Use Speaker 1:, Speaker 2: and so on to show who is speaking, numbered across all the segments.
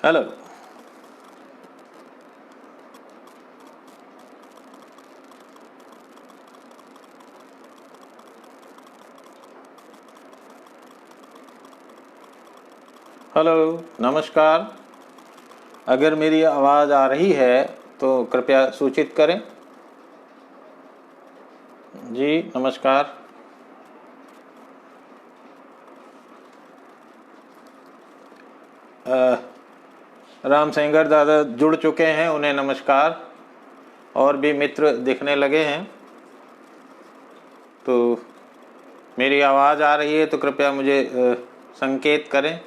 Speaker 1: Hello. Hello, नमस्कार। अगर मेरी आवाज़ आ रही है तो कृपया सूचित करें। जी नमस्कार। राम सेंगर दादा जुड़ चुके हैं, उन्हें नमस्कार। और भी मित्र दिखने लगे हैं। तो मेरी आवाज़ आ रही है तो कृपया मुझे संकेत करें।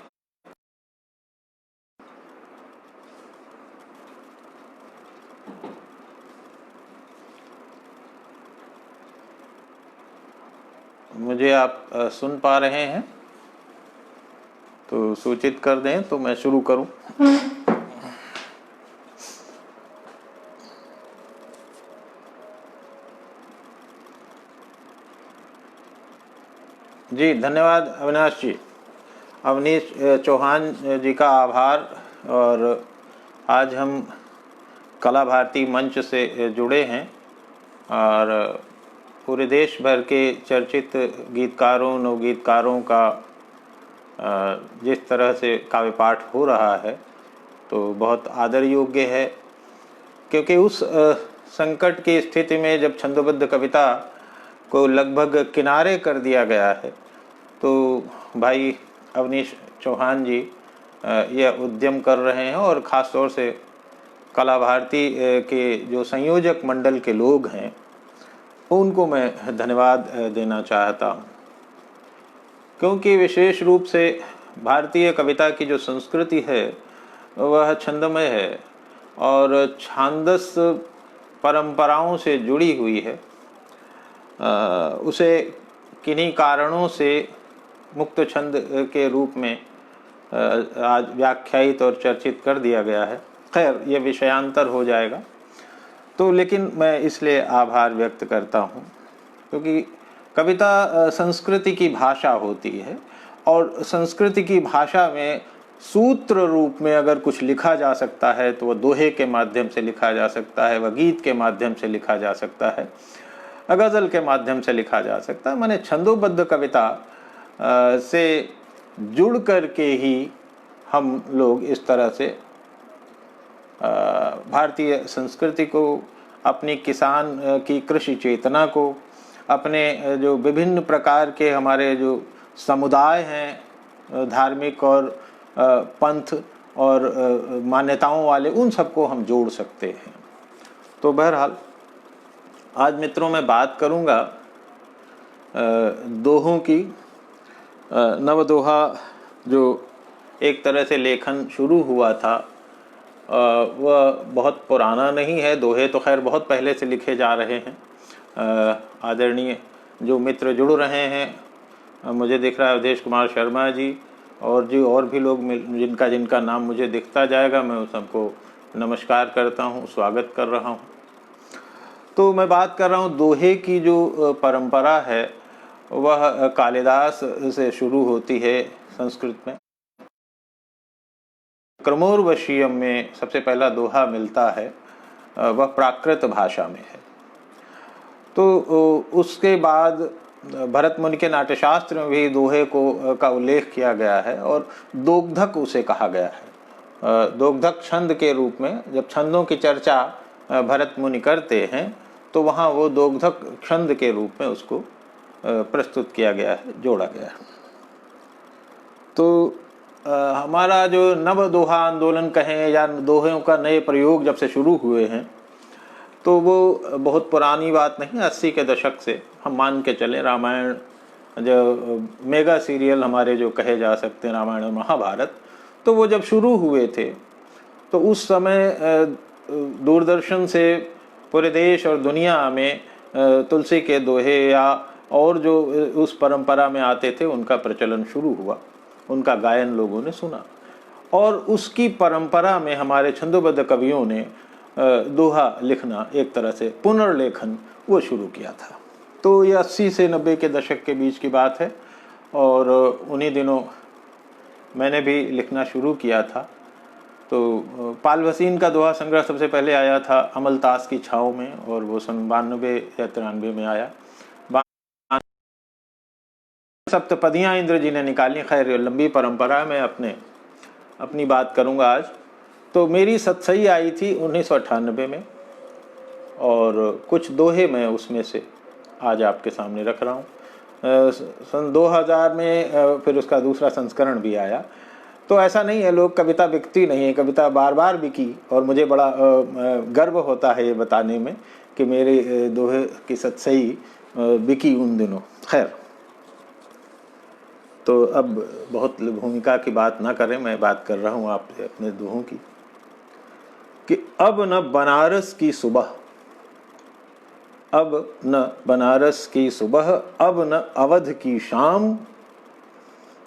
Speaker 1: मुझे आप सुन पा रहे हैं तो सूचित कर दें तो मैं शुरू करूं। जी धन्यवाद अविनाश जी। अवनीश चौहान जी का आभार। और आज हम कला भारती मंच से जुड़े हैं और पूरे देश भर के चर्चित गीतकारों नवगीतकारों का जिस तरह से काव्य पाठ हो रहा है तो बहुत आदर योग्य है। क्योंकि उस संकट की स्थिति में जब छंदोबद्ध कविता को लगभग किनारे कर दिया गया है तो भाई अवनीश चौहान जी यह उद्यम कर रहे हैं और ख़ास तौर से कला भारती के जो संयोजक मंडल के लोग हैं उनको मैं धन्यवाद देना चाहता हूँ। क्योंकि विशेष रूप से भारतीय कविता की जो संस्कृति है वह छंदमय है और छांदस परंपराओं से जुड़ी हुई है। उसे किन्हीं कारणों से मुक्त छंद के रूप में आज व्याख्यायित और चर्चित कर दिया गया है। खैर ये विषयांतर हो जाएगा। तो लेकिन मैं इसलिए आभार व्यक्त करता हूँ क्योंकि कविता संस्कृति की भाषा होती है और संस्कृति की भाषा में सूत्र रूप में अगर कुछ लिखा जा सकता है तो वह दोहे के माध्यम से लिखा जा सकता है, वह गीत के माध्यम से लिखा जा सकता है, गज़ल के माध्यम से लिखा जा सकता है। माने छंदोबद्ध कविता से जुड़ कर के ही हम लोग इस तरह से भारतीय संस्कृति को, अपनी किसान की कृषि चेतना को, अपने जो विभिन्न प्रकार के हमारे जो समुदाय हैं धार्मिक और पंथ और मान्यताओं वाले, उन सबको हम जोड़ सकते हैं। तो बहरहाल आज मित्रों मैं बात करूंगा दोहों की। नवदोहा जो एक तरह से लेखन शुरू हुआ था वह बहुत पुराना नहीं है। दोहे तो खैर बहुत पहले से लिखे जा रहे हैं। आदरणीय जो मित्र जुड़ रहे हैं, मुझे दिख रहा है अवधेश कुमार शर्मा जी और भी लोग जिनका नाम मुझे दिखता जाएगा, मैं उन सबको नमस्कार करता हूँ, स्वागत कर रहा हूँ। तो मैं बात कर रहा हूँ दोहे की जो परंपरा है वह कालिदास से शुरू होती है संस्कृत में। क्रमोर्वशीयम में सबसे पहला दोहा मिलता है, वह प्राकृत भाषा में है। तो उसके बाद भरत मुनि के नाट्यशास्त्र में भी दोहे का उल्लेख किया गया है और दोग्धक उसे कहा गया है। दोग्धक छंद के रूप में जब छंदों की चर्चा भरत मुनि करते हैं तो वहाँ वो दोग्धक छंद के रूप में उसको प्रस्तुत किया गया है, जोड़ा गया है। तो हमारा जो नव दोहा आंदोलन कहें या दोहों का नए प्रयोग जब से शुरू हुए हैं तो वो बहुत पुरानी बात नहीं, 80 के दशक से हम मान के चलें। रामायण जो मेगा सीरियल हमारे जो कहे जा सकते हैं, रामायण और महाभारत, तो वो जब शुरू हुए थे तो उस समय दूरदर्शन से पूरे देश और दुनिया में तुलसी के दोहे या और जो उस परंपरा में आते थे उनका प्रचलन शुरू हुआ, उनका गायन लोगों ने सुना और उसकी परंपरा में हमारे छंदोबद्ध कवियों ने दोहा लिखना, एक तरह से पुनर्लेखन, वो शुरू किया था। तो ये 80 से 90 के दशक के बीच की बात है और उन्हीं दिनों मैंने भी लिखना शुरू किया था। तो पाल भसीन का दोहा संग्रह सबसे पहले आया था अमलतास की छाँव में, और वो सन 92 या 93 में आया। सप्तपदियाँ इंद्र जी ने निकाली। खैर लंबी परंपरा में अपनी बात करूँगा आज। तो मेरी सतसई आई थी 1998 में, और कुछ दोहे मैं उसमें से आज आपके सामने रख रहा हूँ। सन 2000 में फिर उसका दूसरा संस्करण भी आया। तो ऐसा नहीं है, लोग कविता बिकती नहीं है, कविता बार बार बिकी, और मुझे बड़ा गर्व होता है ये बताने में कि मेरे दोहे की सतसई बिकी उन दिनों। खैर, तो अब बहुत भूमिका की बात ना करें, मैं बात कर रहा हूँ आपसे अपने दोहों की। कि अब न बनारस की सुबह, अब न बनारस की सुबह, अब न अवध की शाम,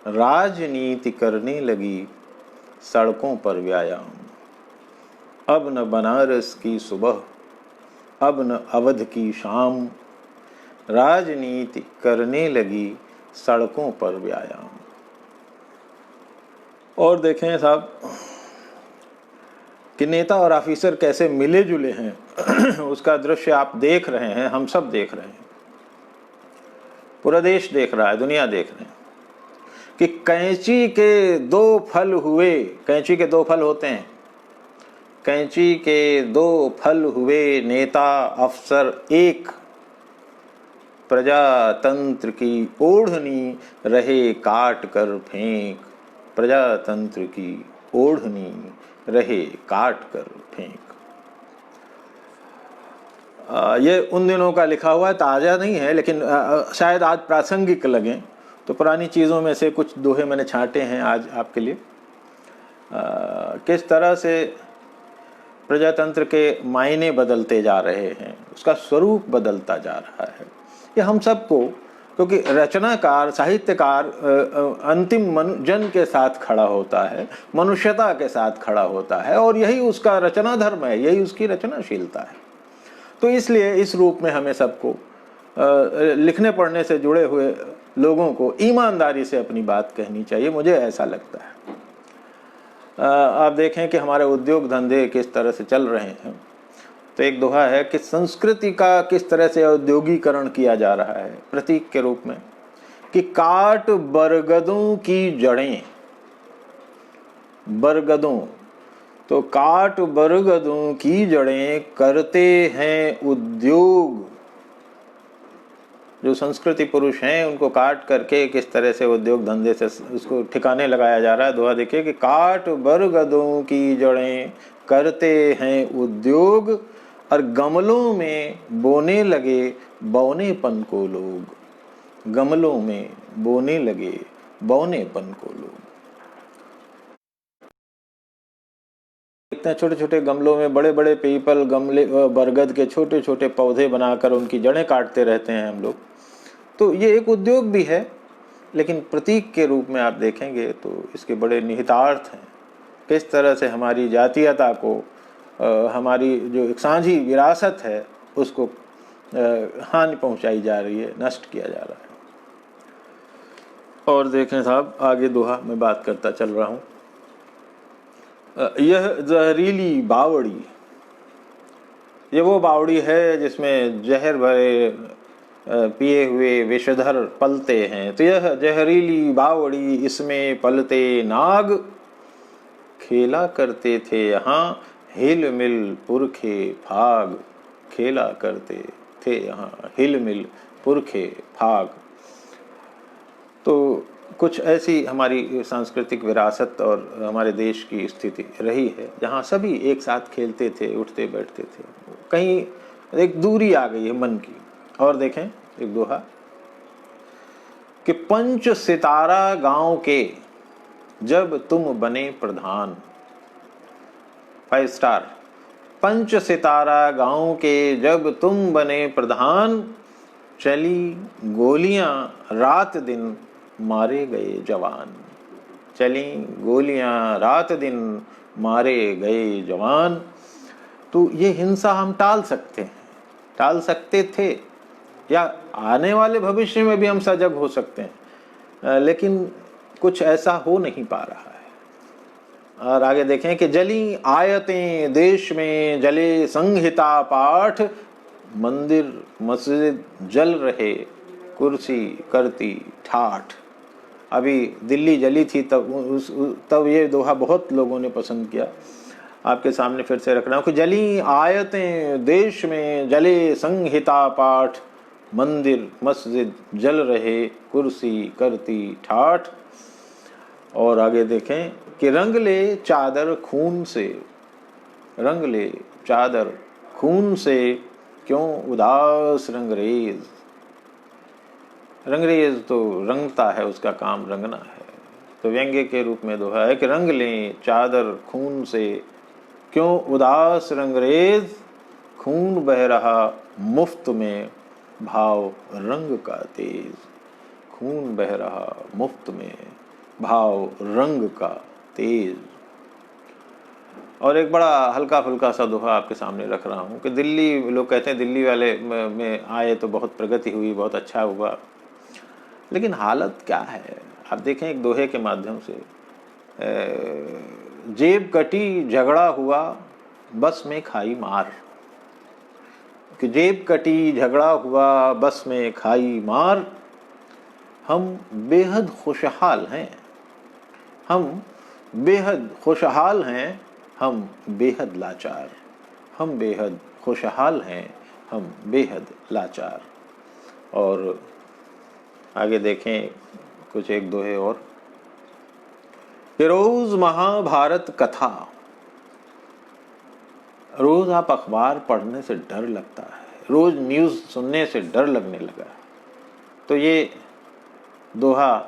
Speaker 1: राजनीति करने लगी सड़कों पर व्यायाम। अब न बनारस की सुबह, अब न अवध की शाम, राजनीति करने लगी सड़कों पर व्यायाम। और देखें साहब कि नेता और ऑफिसर कैसे मिले जुले हैं उसका दृश्य आप देख रहे हैं, हम सब देख रहे हैं, पूरा देश देख रहा है, दुनिया देख रहे हैं कि कैंची के दो फल हुए। कैंची के दो फल होते हैं, कैंची के दो फल हुए, नेता अफसर एक, प्रजातंत्र की ओढ़नी रहे काट कर फेंक, प्रजातंत्र की ओढ़नी रहे काट कर फेंक। ये उन दिनों का लिखा हुआ है, ताज़ा नहीं है, लेकिन शायद आज प्रासंगिक लगें, तो पुरानी चीज़ों में से कुछ दोहे मैंने छांटे हैं आज आपके लिए। किस तरह से प्रजातंत्र के मायने बदलते जा रहे हैं, उसका स्वरूप बदलता जा रहा है। ये हम सबको, क्योंकि रचनाकार, साहित्यकार अंतिम जन के साथ खड़ा होता है, मनुष्यता के साथ खड़ा होता है, और यही उसका रचना धर्म है, यही उसकी रचनाशीलता है। तो इसलिए इस रूप में हमें सबको लिखने पढ़ने से जुड़े हुए लोगों को ईमानदारी से अपनी बात कहनी चाहिए, मुझे ऐसा लगता है। आप देखें कि हमारे उद्योग धंधे किस तरह से चल रहे हैं। तो एक दोहा है कि संस्कृति का किस तरह से औद्योगिकरण किया जा रहा है, प्रतीक के रूप में, कि काट बरगदों की जड़ें, बरगदों, तो काट बरगदों की जड़ें करते हैं उद्योग। जो संस्कृति पुरुष हैं उनको काट करके किस तरह से उद्योग धंधे से उसको ठिकाने लगाया जा रहा है। दोहा देखिए कि काट बरगदों की जड़ें करते हैं उद्योग, और गमलों में बोने लगे बौनेपन को लोग, गमलों में बोने लगे बौनेपन को लोग। देखते हैं छोटे छोटे गमलों में बड़े बड़े पीपल, गमले, बरगद के छोटे छोटे पौधे बनाकर उनकी जड़ें काटते रहते हैं हम लोग। तो ये एक उद्योग भी है, लेकिन प्रतीक के रूप में आप देखेंगे तो इसके बड़े निहितार्थ हैं। किस तरह से हमारी जातीयता को, हमारी जो एक साझी विरासत है, उसको हानि पहुंचाई जा रही है, नष्ट किया जा रहा है। और देखें साहब, आगे दोहा में बात करता चल रहा हूँ। यह जहरीली बावड़ी, ये वो बावड़ी है जिसमें जहर भरे पिए हुए विषधर पलते हैं। तो यह जहरीली बावड़ी, इसमें पलते नाग, खेला करते थे यहाँ हिल मिल पुरखे फाग, खेला करते थे यहाँ हिल मिल पुरखे फाग। तो कुछ ऐसी हमारी सांस्कृतिक विरासत और हमारे देश की स्थिति रही है जहाँ सभी एक साथ खेलते थे, उठते बैठते थे। कहीं एक दूरी आ गई है मन की। और देखें एक दोहा कि पंच सितारा गांव के जब तुम बने प्रधान, 5 स्टार, पंच सितारा गांव के जब तुम बने प्रधान, चली गोलियां रात दिन मारे गए जवान, चली गोलियां रात दिन मारे गए जवान। तो ये हिंसा हम टाल सकते हैं, टाल सकते थे, या आने वाले भविष्य में भी हम सजग हो सकते हैं, लेकिन कुछ ऐसा हो नहीं पा रहा है। और आगे देखें कि जली आयतें देश में जले संहिता पाठ, मंदिर मस्जिद जल रहे कुर्सी करती ठाठ। अभी दिल्ली जली थी तब ये दोहा बहुत लोगों ने पसंद किया। आपके सामने फिर से रख रहा हूँ कि जली आयतें देश में जले संहिता पाठ, मंदिर मस्जिद जल रहे कुर्सी करती ठाठ। और आगे देखें कि रंग ले चादर खून से, रंग ले चादर खून से क्यों उदास रंगरेज। रंगरेज तो रंगता है, उसका काम रंगना है, तो व्यंग्य के रूप में दोहा है कि रंग लें चादर खून से क्यों उदास रंगरेज, खून बह रहा मुफ्त में भाव रंग का तेज। खून बह रहा मुफ्त में भाव रंग का तेज। और एक बड़ा हल्का फुल्का सा दोहा आपके सामने रख रहा हूँ कि दिल्ली, लोग कहते हैं दिल्ली वाले में आए तो बहुत प्रगति हुई, बहुत अच्छा हुआ, लेकिन हालत क्या है आप देखें एक दोहे के माध्यम से। जेब कटी झगड़ा हुआ बस में खाई मार, कि जेब कटी झगड़ा हुआ बस में खाई मार। हम बेहद खुशहाल हैं, हम बेहद खुशहाल हैं, हम बेहद लाचार। हम बेहद खुशहाल हैं, हम बेहद लाचार। और आगे देखें कुछ एक दोहे और कि रोज महाभारत कथा, रोज आप अखबार पढ़ने से डर लगता है, रोज न्यूज़ सुनने से डर लगने लगा। तो ये दोहा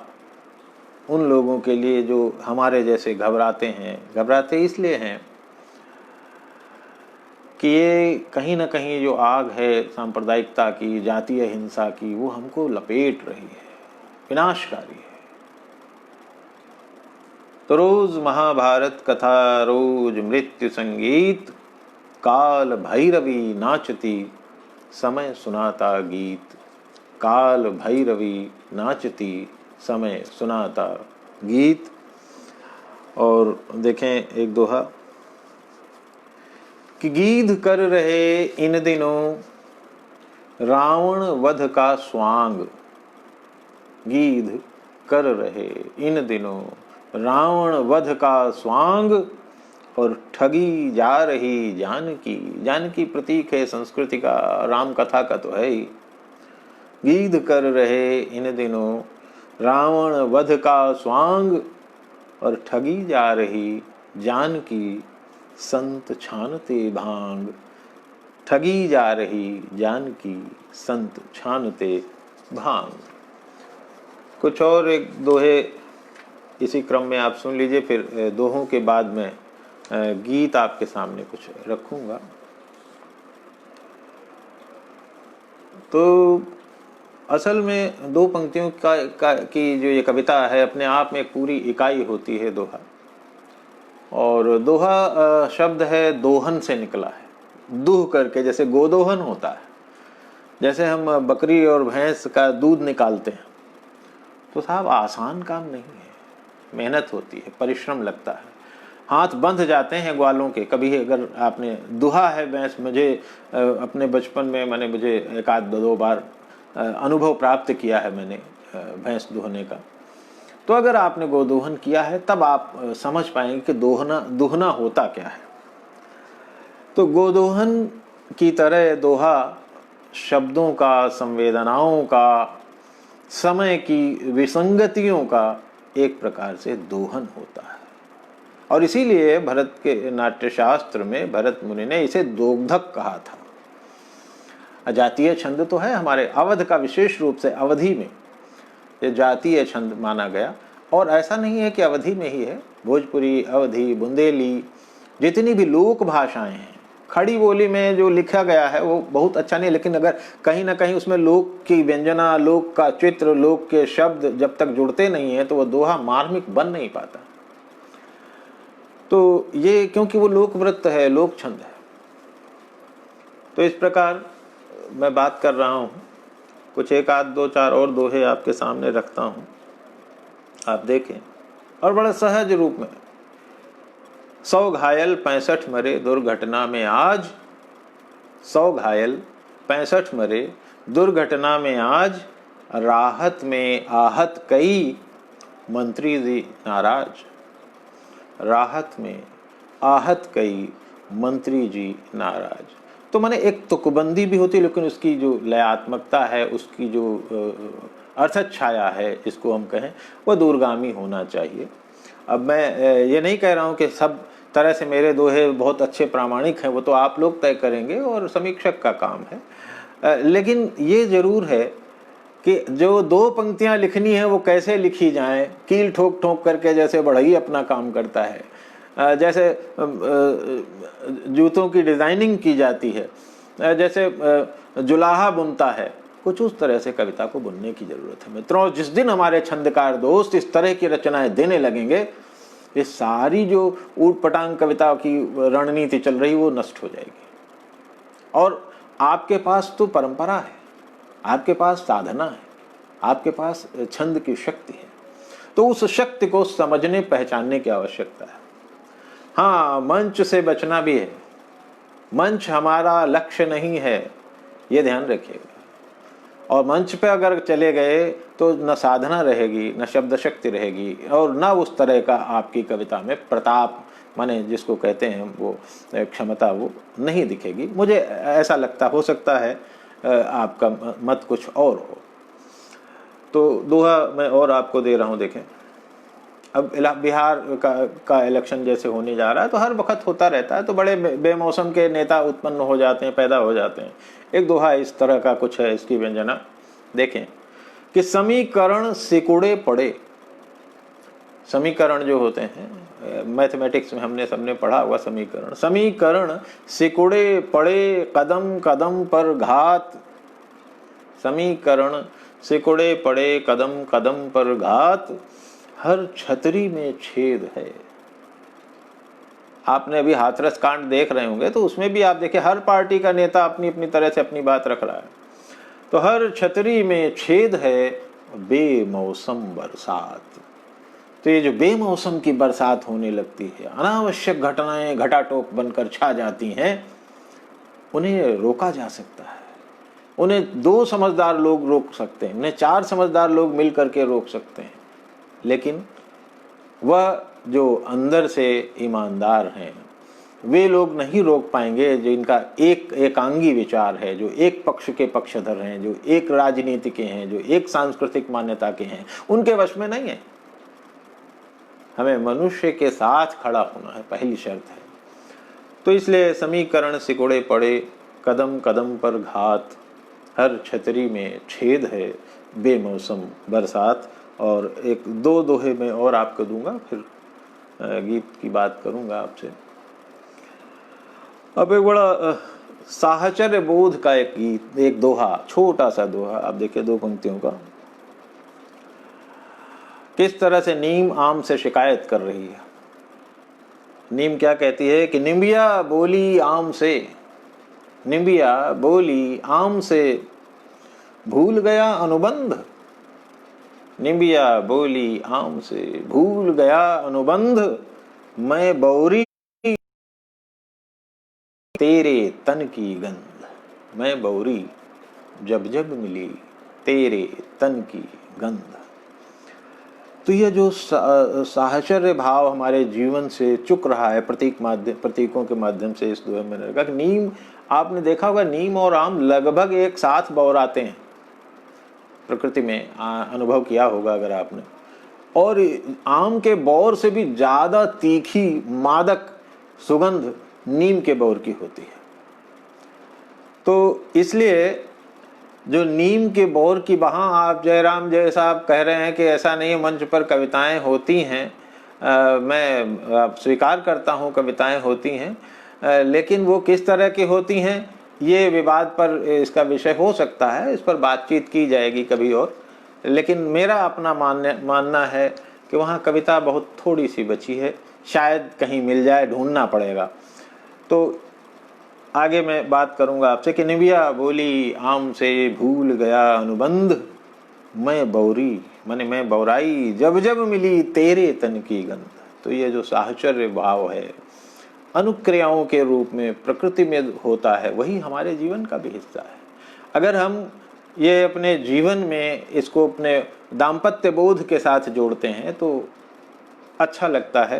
Speaker 1: उन लोगों के लिए जो हमारे जैसे घबराते हैं, घबराते इसलिए हैं कि ये कहीं ना कहीं जो आग है सांप्रदायिकता की, जातीय हिंसा की, वो हमको लपेट रही है, विनाशकारी है। तो रोज महाभारत कथा, रोज मृत्यु संगीत, काल भैरवी नाचती समय सुनाता गीत। काल भैरवी नाचती समय सुनाता गीत। और देखें एक दोहा कि गीध कर रहे इन दिनों रावण वध का स्वांग। गीध कर रहे इन दिनों रावण वध का स्वांग, और ठगी जा रही जानकी। जानकी प्रतीक है संस्कृति का, राम कथा का तो है ही। गीध कर रहे इन दिनों रावण वध का स्वांग, और ठगी जा रही जानकी संत छानते भांग। ठगी जा रही जानकी संत छानते भांग। कुछ और एक दोहे इसी क्रम में आप सुन लीजिए, फिर दोहों के बाद में गीत आपके सामने कुछ रखूंगा। तो असल में दो पंक्तियों की जो ये कविता है अपने आप में एक पूरी इकाई होती है दोहा। और दोहा शब्द है दोहन से निकला है, दूह करके, जैसे गोदोहन होता है, जैसे हम बकरी और भैंस का दूध निकालते हैं, तो साहब आसान काम नहीं है, मेहनत होती है, परिश्रम लगता है, हाथ बंध जाते हैं ग्वालों के। कभी अगर आपने दुहा है भैंस, मुझे अपने बचपन में मुझे एक आध दो बार अनुभव प्राप्त किया है मैंने भैंस दुहने का। तो अगर आपने गोदोहन किया है तब आप समझ पाएंगे कि दुहना होता क्या है। तो गोदोहन की तरह दोहा शब्दों का, संवेदनाओं का, समय की विसंगतियों का एक प्रकार से दोहन होता है। और इसीलिए भरत के नाट्यशास्त्र में भरत मुनि ने इसे दोग्धक कहा था। जातीय छंद तो है हमारे अवध का, विशेष रूप से अवधि में ये जातीय छंद माना गया। और ऐसा नहीं है कि अवधि में ही है, भोजपुरी, अवधी, बुंदेली, जितनी भी लोक भाषाएं हैं, खड़ी बोली में जो लिखा गया है वो बहुत अच्छा नहीं, लेकिन अगर कहीं ना कहीं उसमें लोक की व्यंजना, लोक का चित्र, लोक के शब्द जब तक जुड़ते नहीं है तो वो दोहा मार्मिक बन नहीं पाता। तो ये क्योंकि वो लोकवृत्त है, लोक छंद है। तो इस प्रकार मैं बात कर रहा हूँ, कुछ एक आध दो चार और दोहे आपके सामने रखता हूँ, आप देखें। और बड़ा सहज रूप में 100 घायल 65 मरे दुर्घटना में आज, 100 घायल 65 मरे दुर्घटना में आज, राहत में आहत कई मंत्री जी नाराज, राहत में आहत कई मंत्री जी नाराज। तो माने एक तुकबंदी भी होती है, लेकिन उसकी जो लयात्मकता है, उसकी जो अर्थत छाया है, इसको हम कहें, वह दूरगामी होना चाहिए। अब मैं ये नहीं कह रहा हूँ कि सब तरह से मेरे दोहे बहुत अच्छे प्रामाणिक हैं, वो तो आप लोग तय करेंगे और समीक्षक का काम है। लेकिन ये ज़रूर है कि जो 2 पंक्तियाँ लिखनी है वो कैसे लिखी जाएं, कील ठोक ठोक करके जैसे बढ़ई अपना काम करता है, जैसे जूतों की डिज़ाइनिंग की जाती है, जैसे जुलाहा बुनता है, कुछ उस तरह से कविता को बुनने की ज़रूरत है। मित्रों, जिस दिन हमारे छंदकार दोस्त इस तरह की रचनाएं देने लगेंगे, ये सारी जो ऊट पटांग कविता की रणनीति चल रही वो नष्ट हो जाएगी। और आपके पास तो परंपरा है, आपके पास साधना है, आपके पास छंद की शक्ति है, तो उस शक्ति को समझने पहचानने की आवश्यकता है। हाँ, मंच से बचना भी है, मंच हमारा लक्ष्य नहीं है, ये ध्यान रखिएगा। और मंच पे अगर चले गए तो न साधना रहेगी, न शब्द शक्ति रहेगी, और न उस तरह का आपकी कविता में प्रताप, माने जिसको कहते हैं वो क्षमता, वो नहीं दिखेगी। मुझे ऐसा लगता, हो सकता है आपका मत कुछ और हो। तो दोहा मैं और आपको दे रहा हूँ, देखें। अब बिहार का इलेक्शन जैसे होने जा रहा है, तो हर वक्त होता रहता है, तो बड़े बेमौसम के नेता उत्पन्न हो जाते हैं, पैदा हो जाते हैं। एक दोहा इस तरह का कुछ है, इसकी व्यंजना देखें कि समीकरण सिकुड़े पड़े। समीकरण जो होते हैं मैथमेटिक्स में हमने सबने पढ़ा हुआ, समीकरण, समीकरण सिकुड़े पड़े कदम कदम पर घात, समीकरण सिकुड़े पड़े कदम कदम पर घात, हर छतरी में छेद है। आपने अभी हाथरस कांड देख रहे होंगे, तो उसमें भी आप देखिए हर पार्टी का नेता अपनी अपनी तरह से अपनी बात रख रहा है। तो हर छतरी में छेद है, बेमौसम बरसात। तो ये जो बेमौसम की बरसात होने लगती है, अनावश्यक घटनाएं घटाटोप बनकर छा जाती हैं, उन्हें रोका जा सकता है। उन्हें 2 समझदार लोग रोक सकते हैं, उन्हें 4 समझदार लोग मिल करके रोक सकते हैं, लेकिन वह जो अंदर से ईमानदार हैं, वे लोग नहीं रोक पाएंगे, जिनका एक एकांगी विचार है, जो एक पक्ष के पक्षधर हैं, जो एक राजनीति के हैं, जो एक सांस्कृतिक मान्यता के हैं, उनके वश में नहीं है। हमें मनुष्य के साथ खड़ा होना है, पहली शर्त है। तो इसलिए समीकरण सिकुड़े पड़े कदम कदम पर घात, हर छतरी में छेद है, बेमौसम बरसात। और एक 2 दोहे में और आपको दूंगा, फिर गीत की बात करूंगा आपसे। अब एक बड़ा साहचर्य बोध का एक गीत, एक दोहा, छोटा सा दोहा, आप देखिए 2 पंक्तियों का, किस तरह से नीम आम से शिकायत कर रही है। नीम क्या कहती है कि निम्बिया बोली आम से, निम्बिया बोली आम से, भूल गया अनुबंध, निम्बिया बोली आम से, भूल गया अनुबंध, मैं बौरी तेरे तन की गंध, मैं बौरी जब जब मिली तेरे तन की गंध। तो यह जो साहचर्य भाव हमारे जीवन से चुक रहा है प्रतीकों के माध्यम से, इस दोहे में लगा कि नीम, आपने देखा होगा नीम और आम लगभग एक साथ बौराते हैं, प्रकृति में अनुभव किया होगा अगर आपने। और आम के बौर से भी ज्यादा तीखी मादक सुगंध नीम के बौर की होती है। तो इसलिए जो नीम के बौर की, वहाँ आप जयराम जैसा आप कह रहे हैं कि ऐसा नहीं, मंच पर कविताएं होती हैं, मैं स्वीकार करता हूँ कविताएं होती हैं, लेकिन वो किस तरह की होती हैं ये विवाद पर इसका विषय हो सकता है, इस पर बातचीत की जाएगी कभी और। लेकिन मेरा अपना मानना है कि वहाँ कविता बहुत थोड़ी सी बची है, शायद कहीं मिल जाए, ढूंढना पड़ेगा। तो आगे मैं बात करूंगा आपसे कि निबिया बोली आम से, भूल गया अनुबंध, मैं बौरी, माने मैं बौराई जब जब मिली तेरे तन की गंध। तो ये जो साहचर्य भाव है अनुक्रियाओं के रूप में प्रकृति में होता है, वही हमारे जीवन का भी हिस्सा है। अगर हम ये अपने जीवन में इसको अपने दाम्पत्य बोध के साथ जोड़ते हैं तो अच्छा लगता है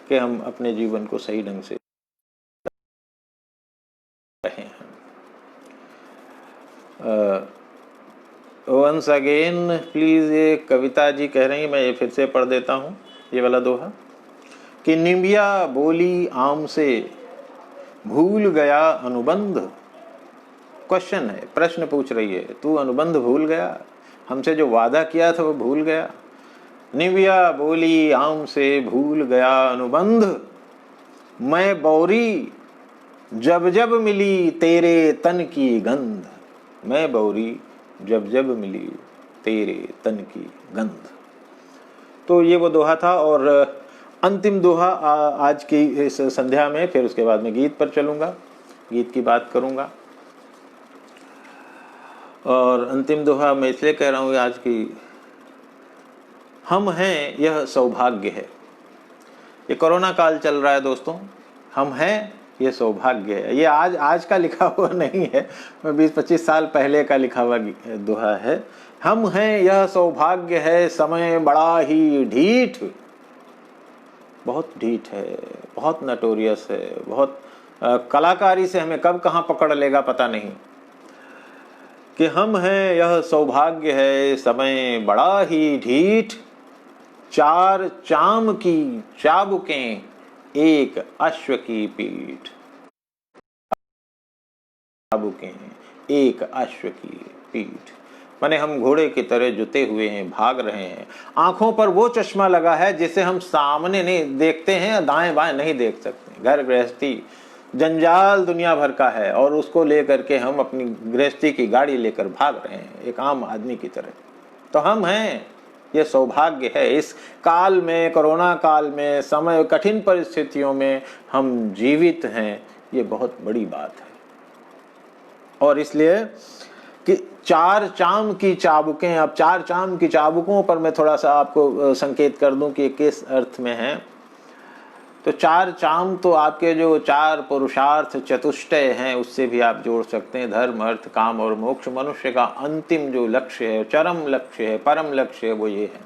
Speaker 1: कि हम अपने जीवन को सही ढंग से रहे हैं। वंस अगेन प्लीज, ये कविता जी कह रही हैं, मैं ये फिर से पढ़ देता हूँ ये वाला दोहा कि निम्बिया बोली आम से भूल गया अनुबंध। क्वेश्चन है, प्रश्न पूछ रही है, तू अनुबंध भूल गया, हमसे जो वादा किया था वो भूल गया। निम्बिया बोली आम से भूल गया अनुबंध, मैं बौरी जब जब मिली तेरे तन की गंध। मैं बौरी जब जब मिली तेरे तन की गंध। तो ये वो दोहा था। और अंतिम दोहा आज की इस संध्या में, फिर उसके बाद में गीत पर चलूँगा, गीत की बात करूँगा। और अंतिम दोहा मैं इसलिए कह रहा हूँ आज की, हम हैं यह सौभाग्य है। ये कोरोना काल चल रहा है दोस्तों, हम हैं ये सौभाग्य है। ये आज का लिखा हुआ नहीं है, 20-25 साल पहले का लिखा हुआ दोहा है। हम हैं यह सौभाग्य है, समय बड़ा ही ढीठ, बहुत ढीठ है, बहुत नटोरियस है, बहुत कलाकारी से हमें कब कहाँ पकड़ लेगा पता नहीं। कि हम हैं यह सौभाग्य है, समय बड़ा ही ढीठ, चार चाम की चाबुकें एक अश्व की पीठ। चाबुकें एक अश्व की पीठ, माने हम घोड़े की तरह जुते हुए हैं, भाग रहे हैं। आंखों पर वो चश्मा लगा है जिसे हम सामने नहीं देखते हैं, दाएं बाएं नहीं देख सकते। घर गृहस्थी जंजाल दुनिया भर का है और उसको लेकर के हम अपनी गृहस्थी की गाड़ी लेकर भाग रहे हैं एक आम आदमी की तरह। तो हम हैं, ये सौभाग्य है। इस काल में, कोरोना काल में, समय कठिन परिस्थितियों में हम जीवित हैं, ये बहुत बड़ी बात है। और इसलिए कि चार चाम की चाबुकें, अब चार चाम की चाबुकों पर मैं थोड़ा सा आपको संकेत कर दूं कि किस अर्थ में है। तो चार चाम तो आपके जो चार पुरुषार्थ चतुष्टय हैं उससे भी आप जोड़ सकते हैं, धर्म अर्थ काम और मोक्ष। मनुष्य का अंतिम जो लक्ष्य है, चरम लक्ष्य है, परम लक्ष्य है, वो ये है।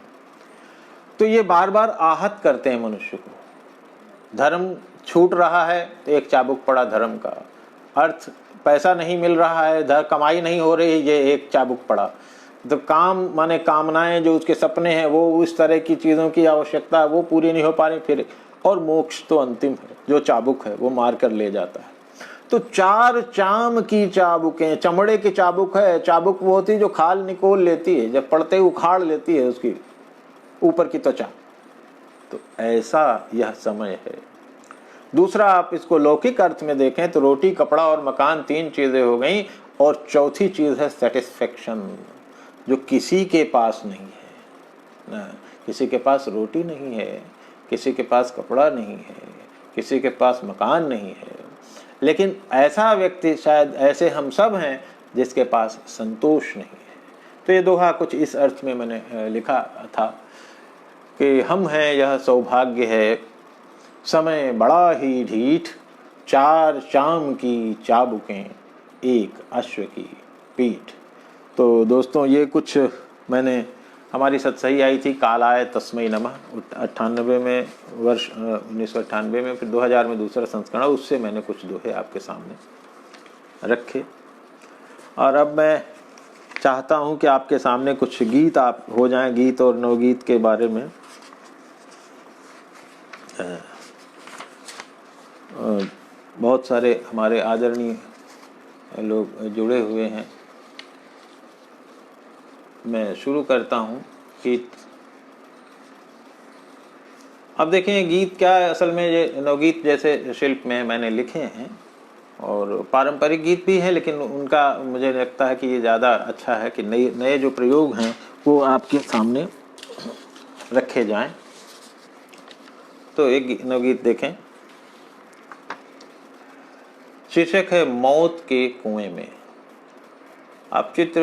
Speaker 1: तो ये बार बार आहत करते हैं मनुष्य को। धर्म छूट रहा है तो एक चाबुक पड़ा धर्म का, अर्थ पैसा नहीं मिल रहा है, कमाई नहीं हो रही, ये एक चाबुक पड़ा। तो काम माने कामनाएं, जो उसके सपने हैं, वो उस तरह की चीज़ों की आवश्यकता है, वो पूरी नहीं हो पा रही। फिर और मोक्ष तो अंतिम है, जो चाबुक है वो मार कर ले जाता है। तो चार चाम की चाबुकें, चमड़े की चाबुक है। चाबुक वो होती है जो खाल निकोल लेती है, जब पड़ते ही उखाड़ लेती है उसकी ऊपर की त्वचा। तो ऐसा यह समय है। दूसरा, आप इसको लौकिक अर्थ में देखें तो रोटी, कपड़ा और मकान, तीन चीजें हो गई। और चौथी चीज है सेटिस्फेक्शन, जो किसी के पास नहीं है ना। किसी के पास रोटी नहीं है, किसी के पास कपड़ा नहीं है, किसी के पास मकान नहीं है, लेकिन ऐसा व्यक्ति, शायद ऐसे हम सब हैं, जिसके पास संतोष नहीं है। तो ये दोहा कुछ इस अर्थ में मैंने लिखा था कि हम हैं यह सौभाग्य है, समय बड़ा ही ढीठ, चार चाम की चाबुकें एक अश्व की पीठ। तो दोस्तों, ये कुछ मैंने, हमारी सतसही आई थी कालाय तस्मै नमः 98 में, वर्ष 1998 में, फिर 2000 में दूसरा संस्करण, उससे मैंने कुछ दोहे आपके सामने रखे। और अब मैं चाहता हूँ कि आपके सामने कुछ गीत आप हो जाएं, गीत और नवगीत के बारे में। बहुत सारे हमारे आदरणीय लोग जुड़े हुए हैं। मैं शुरू करता हूँ गीत। अब देखें गीत क्या है, असल में ये नवगीत जैसे शिल्प में मैंने लिखे हैं और पारंपरिक गीत भी हैं, लेकिन उनका मुझे लगता है कि ये ज़्यादा अच्छा है कि नए नए जो प्रयोग हैं वो आपके सामने रखे जाएं। तो एक नवगीत देखें, शीर्षक है मौत के कुएं में। आप चित्र,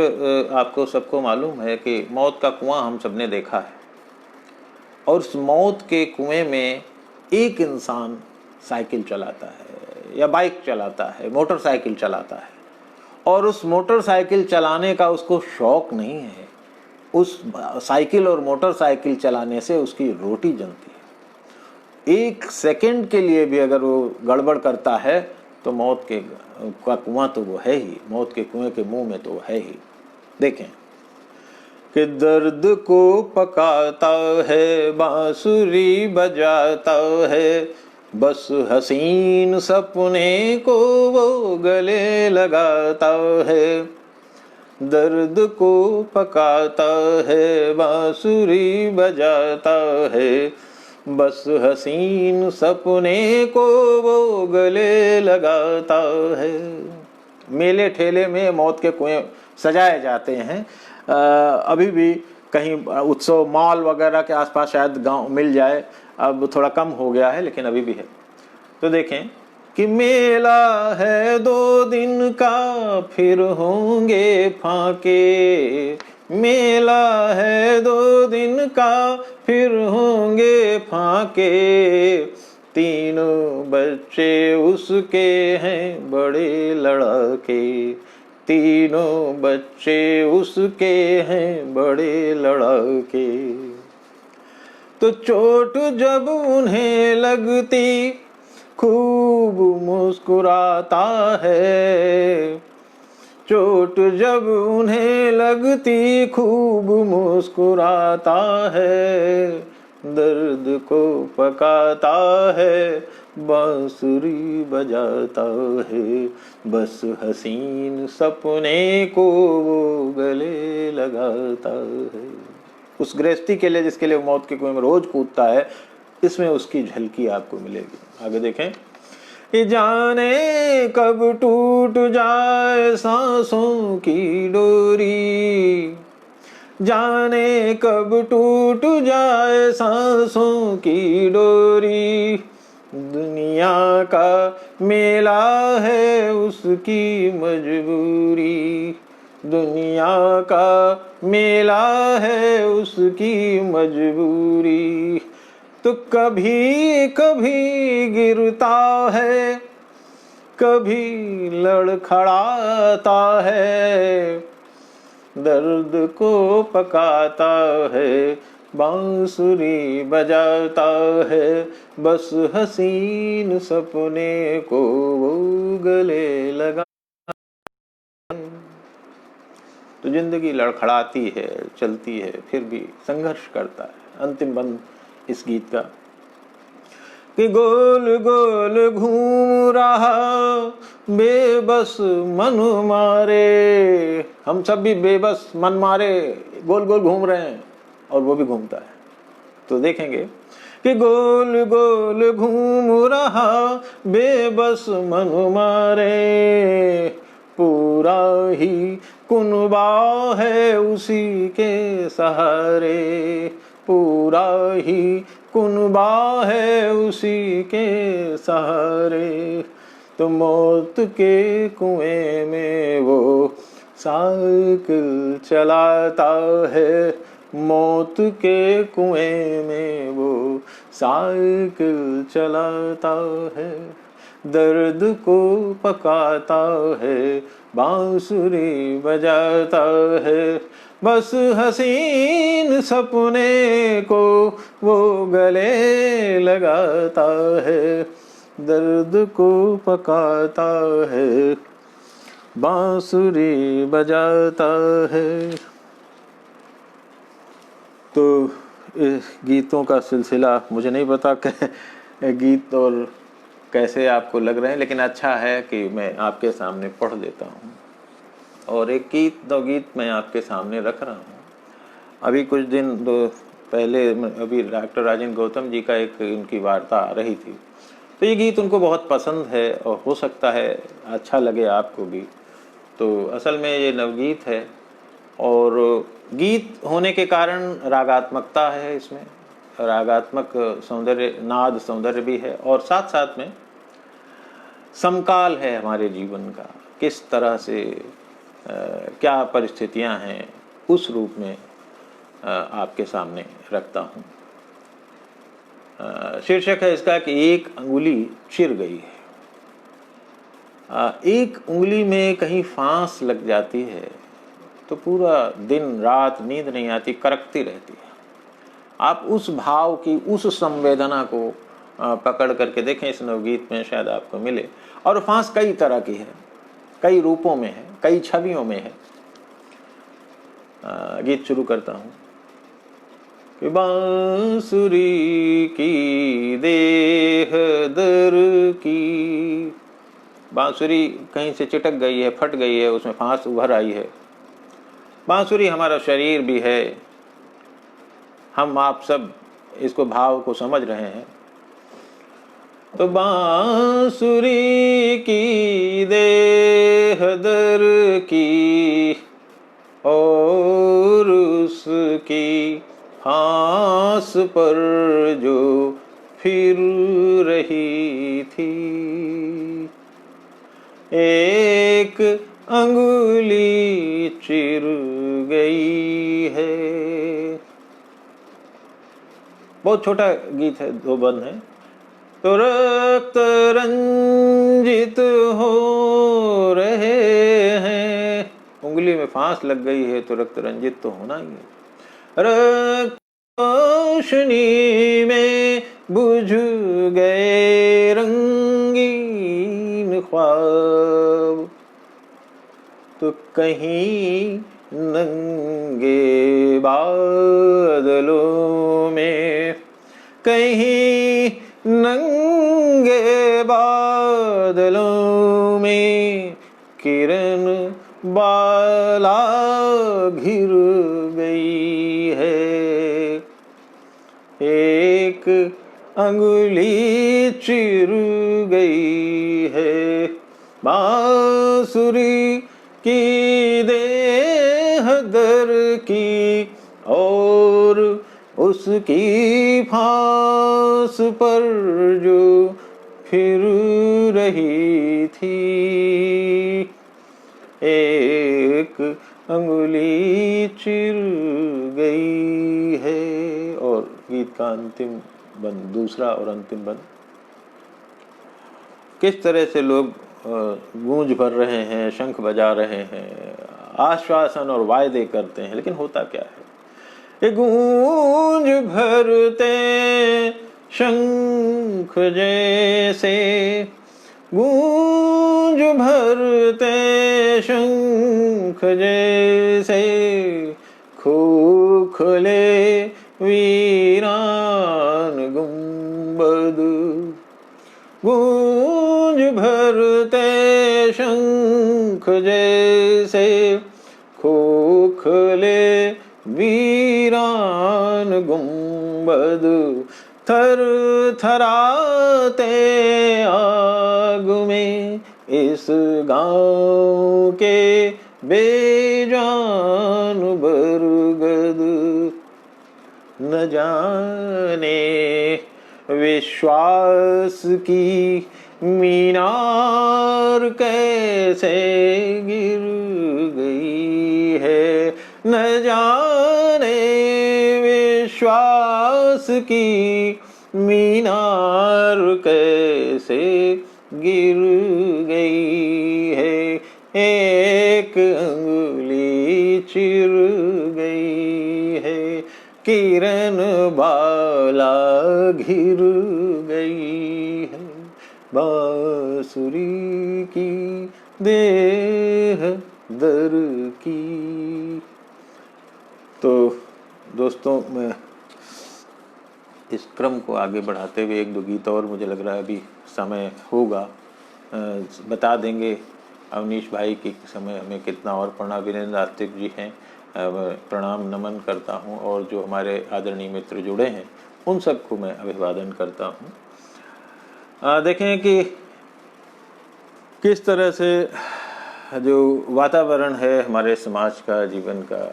Speaker 1: आपको सबको मालूम है कि मौत का कुआं हम सबने देखा है, और उस मौत के कुएं में एक इंसान साइकिल चलाता है या बाइक चलाता है, मोटरसाइकिल चलाता है, और उस मोटरसाइकिल चलाने का उसको शौक नहीं है, उस साइकिल और मोटरसाइकिल चलाने से उसकी रोटी जलती है। एक सेकंड के लिए भी अगर वो गड़बड़ करता है तो मौत का कुआं तो वो है ही, मौत के कुएं के मुंह में तो वो है ही। देखें कि दर्द को पकाता है, बांसुरी बजाता है, बस हसीन सपने को वो गले लगाता है। दर्द को पकाता है, बांसुरी बजाता है, बस हसीन सपने को वो गले लगाता है। मेले ठेले में मौत के कुएं सजाए जाते हैं। अभी भी कहीं उत्सव मॉल वगैरह के आसपास शायद गांव मिल जाए, अब थोड़ा कम हो गया है लेकिन अभी भी है। तो देखें कि मेला है 2 दिन का, फिर होंगे फाके। मेला है 2 दिन का, फिर होंगे फाके। तीनों बच्चे उसके हैं बड़े लड़के, तीनों बच्चे उसके हैं बड़े लड़के। तो चोट जब उन्हें लगती खूब मुस्कुराता है, चोट जब उन्हें लगती खूब मुस्कुराता है। दर्द को पकाता है, बांसुरी बजाता है, बस हसीन सपने को वो गले लगाता है। उस गृहस्थी के लिए जिसके लिए मौत के कुएं में रोज कूदता है, इसमें उसकी झलकी आपको मिलेगी। आगे देखें कि जाने कब टूट जाए सांसों की डोरी, जाने कब टूट जाए सांसों की डोरी। दुनिया का मेला है उसकी मजबूरी, दुनिया का मेला है उसकी मजबूरी। तो कभी कभी गिरता है, कभी लड़खड़ाता है, दर्द को पकाता है, बांसुरी बजाता है, बस हसीन सपने को वो गले लगा। तो जिंदगी लड़खड़ाती है, चलती है, फिर भी संघर्ष करता है। अंतिम बंद इस गीत का कि गोल गोल घूम रहा बेबस मन मारे। हम सब भी बेबस मन मारे गोल गोल घूम रहे हैं और वो भी घूमता है। तो देखेंगे कि गोल गोल घूम रहा बेबस मन मारे, पूरा ही कुनबा है उसी के सहारे, पूरा ही कुनबा है उसी के सहारे। तो मौत के कुएं में वो साइकिल चलाता है, मौत के कुएं में वो साइकिल चलाता है। दर्द को पकाता है, बांसुरी बजाता है, बस हसीन सपने को वो गले लगाता है। दर्द को पकाता है, बांसुरी बजाता है। तो इस गीतों का सिलसिला मुझे नहीं पता कि गीत और कैसे आपको लग रहे हैं, लेकिन अच्छा है कि मैं आपके सामने पढ़ देता हूँ। और एक गीत 2 गीत मैं आपके सामने रख रहा हूँ। अभी कुछ दिन पहले अभी डॉक्टर राजेंद्र गौतम जी का एक उनकी वार्ता आ रही थी, तो ये गीत उनको बहुत पसंद है और हो सकता है अच्छा लगे आपको भी। तो असल में ये नवगीत है और गीत होने के कारण रागात्मकता है, इसमें रागात्मक सौंदर्य, नाद सौंदर्य भी है, और साथ साथ में समकाल है हमारे जीवन का, किस तरह से क्या परिस्थितियां हैं, उस रूप में आपके सामने रखता हूँ। शीर्षक है इसका कि एक अंगुली चिर गई है। एक उंगली में कहीं फांस लग जाती है तो पूरा दिन रात नींद नहीं आती, करकती रहती है। आप उस भाव की, उस संवेदना को पकड़ करके देखें इस नवगीत में, शायद आपको मिले। और फांस कई तरह की है, कई रूपों में है, कई छवियों में है। गीत शुरू करता हूं कि बांसुरी की देह दर की, बांसुरी कहीं से चिटक गई है, फट गई है, उसमें फांस उभर आई है। बांसुरी हमारा शरीर भी है, हम आप सब इसको भाव को समझ रहे हैं। तो बांसुरी की देह दर की और उसकी फांस पर जो फिर रही थी, एक अंगुली चिर गई है। बहुत छोटा गीत है, 2 बंद है। तो रक्त रंजित हो रहे हैं, उंगली में फांस लग गई है तो रक्त रंजित तो होना ही है। रक्त रोशनी में बुझ गए रंगीन ख्वाब, तो कहीं नंगे बादलों में, कहीं नंगे बादलों में किरण बाला घिर गई है, एक अंगुली चिर गई है। बांसुरी की देह दर की और उसकी फांस पर जो फिर रही थी, एक अंगुली चिर गई है। और गीत का अंतिम बंद, दूसरा और अंतिम बंद। किस तरह से लोग गूंज भर रहे हैं, शंख बजा रहे हैं, आश्वासन और वायदे करते हैं, लेकिन होता क्या है? ये गूंज भरते शंख जैसे, गूंज भरते शंख जैसे, खोखले वीरान गुंबद, गूंज भरते शंख जैसे, खोखले वीरान गुंबद, थर थराते आग में इस गांव के बेजान बरगद, न जाने विश्वास की मीनार कैसे गिर गई है, न जाने विश्वास की मीनार कैसे गिर गई है, एक अंगुली चिर गई है, किरण बाला घिर गई है, बांसुरी की देह दर की। तो दोस्तों, मैं इस क्रम को आगे बढ़ाते हुए 1-2 गीत और मुझे लग रहा है अभी समय होगा, बता देंगे अवनीश भाई की समय हमें कितना और पढ़ना। वीरेंद्र आस्तिक जी हैं, प्रणाम नमन करता हूं, और जो हमारे आदरणीय मित्र जुड़े हैं उन सबको मैं अभिवादन करता हूं। देखें कि किस तरह से जो वातावरण है हमारे समाज का, जीवन का,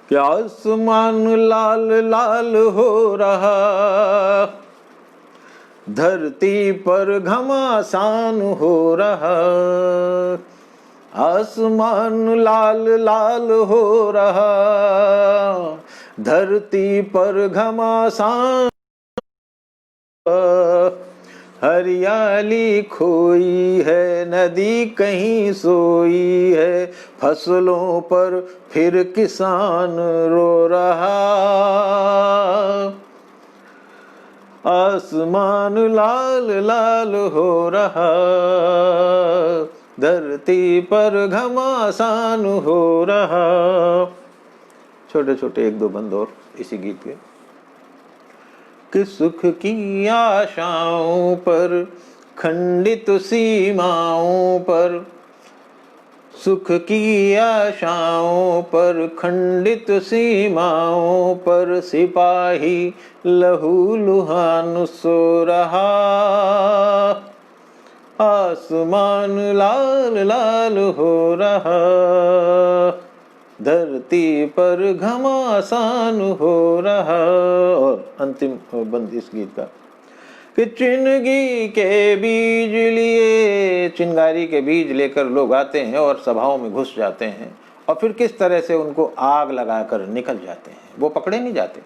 Speaker 1: क्या आसमान लाल लाल हो रहा, धरती पर घमासान हो रहा, आसमान लाल लाल हो रहा, धरती पर घमासान हरियाली खोई है, नदी कहीं सोई है, फसलों पर फिर किसान रो रहा। आसमान लाल लाल हो रहा, धरती पर घमासान हो रहा। छोटे छोटे एक दो बंद और इसी गीत के। कि सुख की आशाओं पर, खंडित सीमाओं पर, सुख की आशाओं पर, खंडित सीमाओं पर, सिपाही लहू लुहान सो रहा। आसमान लाल लाल हो रहा, धरती पर घमासान हो रहा। और अंतिम बंद इस गीत का कि चिंगारी के बीज लिए, चिंगारी के बीज लेकर लोग आते हैं और सभाओं में घुस जाते हैं और फिर किस तरह से उनको आग लगाकर निकल जाते हैं, वो पकड़े नहीं जाते।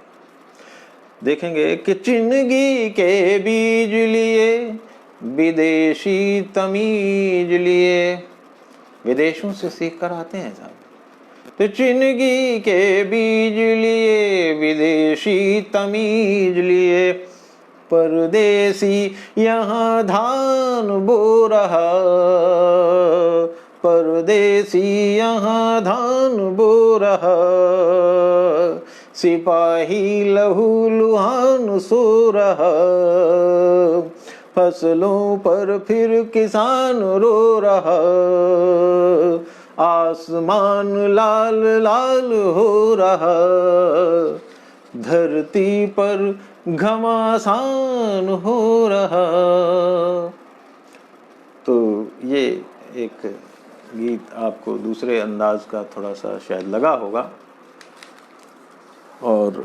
Speaker 1: देखेंगे कि चिंगारी के बीज लिए, विदेशी तमीज लिए, विदेशों से सीख कर आते हैं साहब। तो चिंगारी के बीज लिए, विदेशी तमीज लिए, परदेसी यहाँ धान बो रहा, परदेसी यहाँ धान बो रहा। सिपाही लहू लुहान सो रहा, फसलों पर फिर किसान रो रहा। आसमान लाल लाल हो रहा, धरती पर घमासान हो रहा। तो ये एक गीत आपको दूसरे अंदाज का थोड़ा सा शायद लगा होगा। और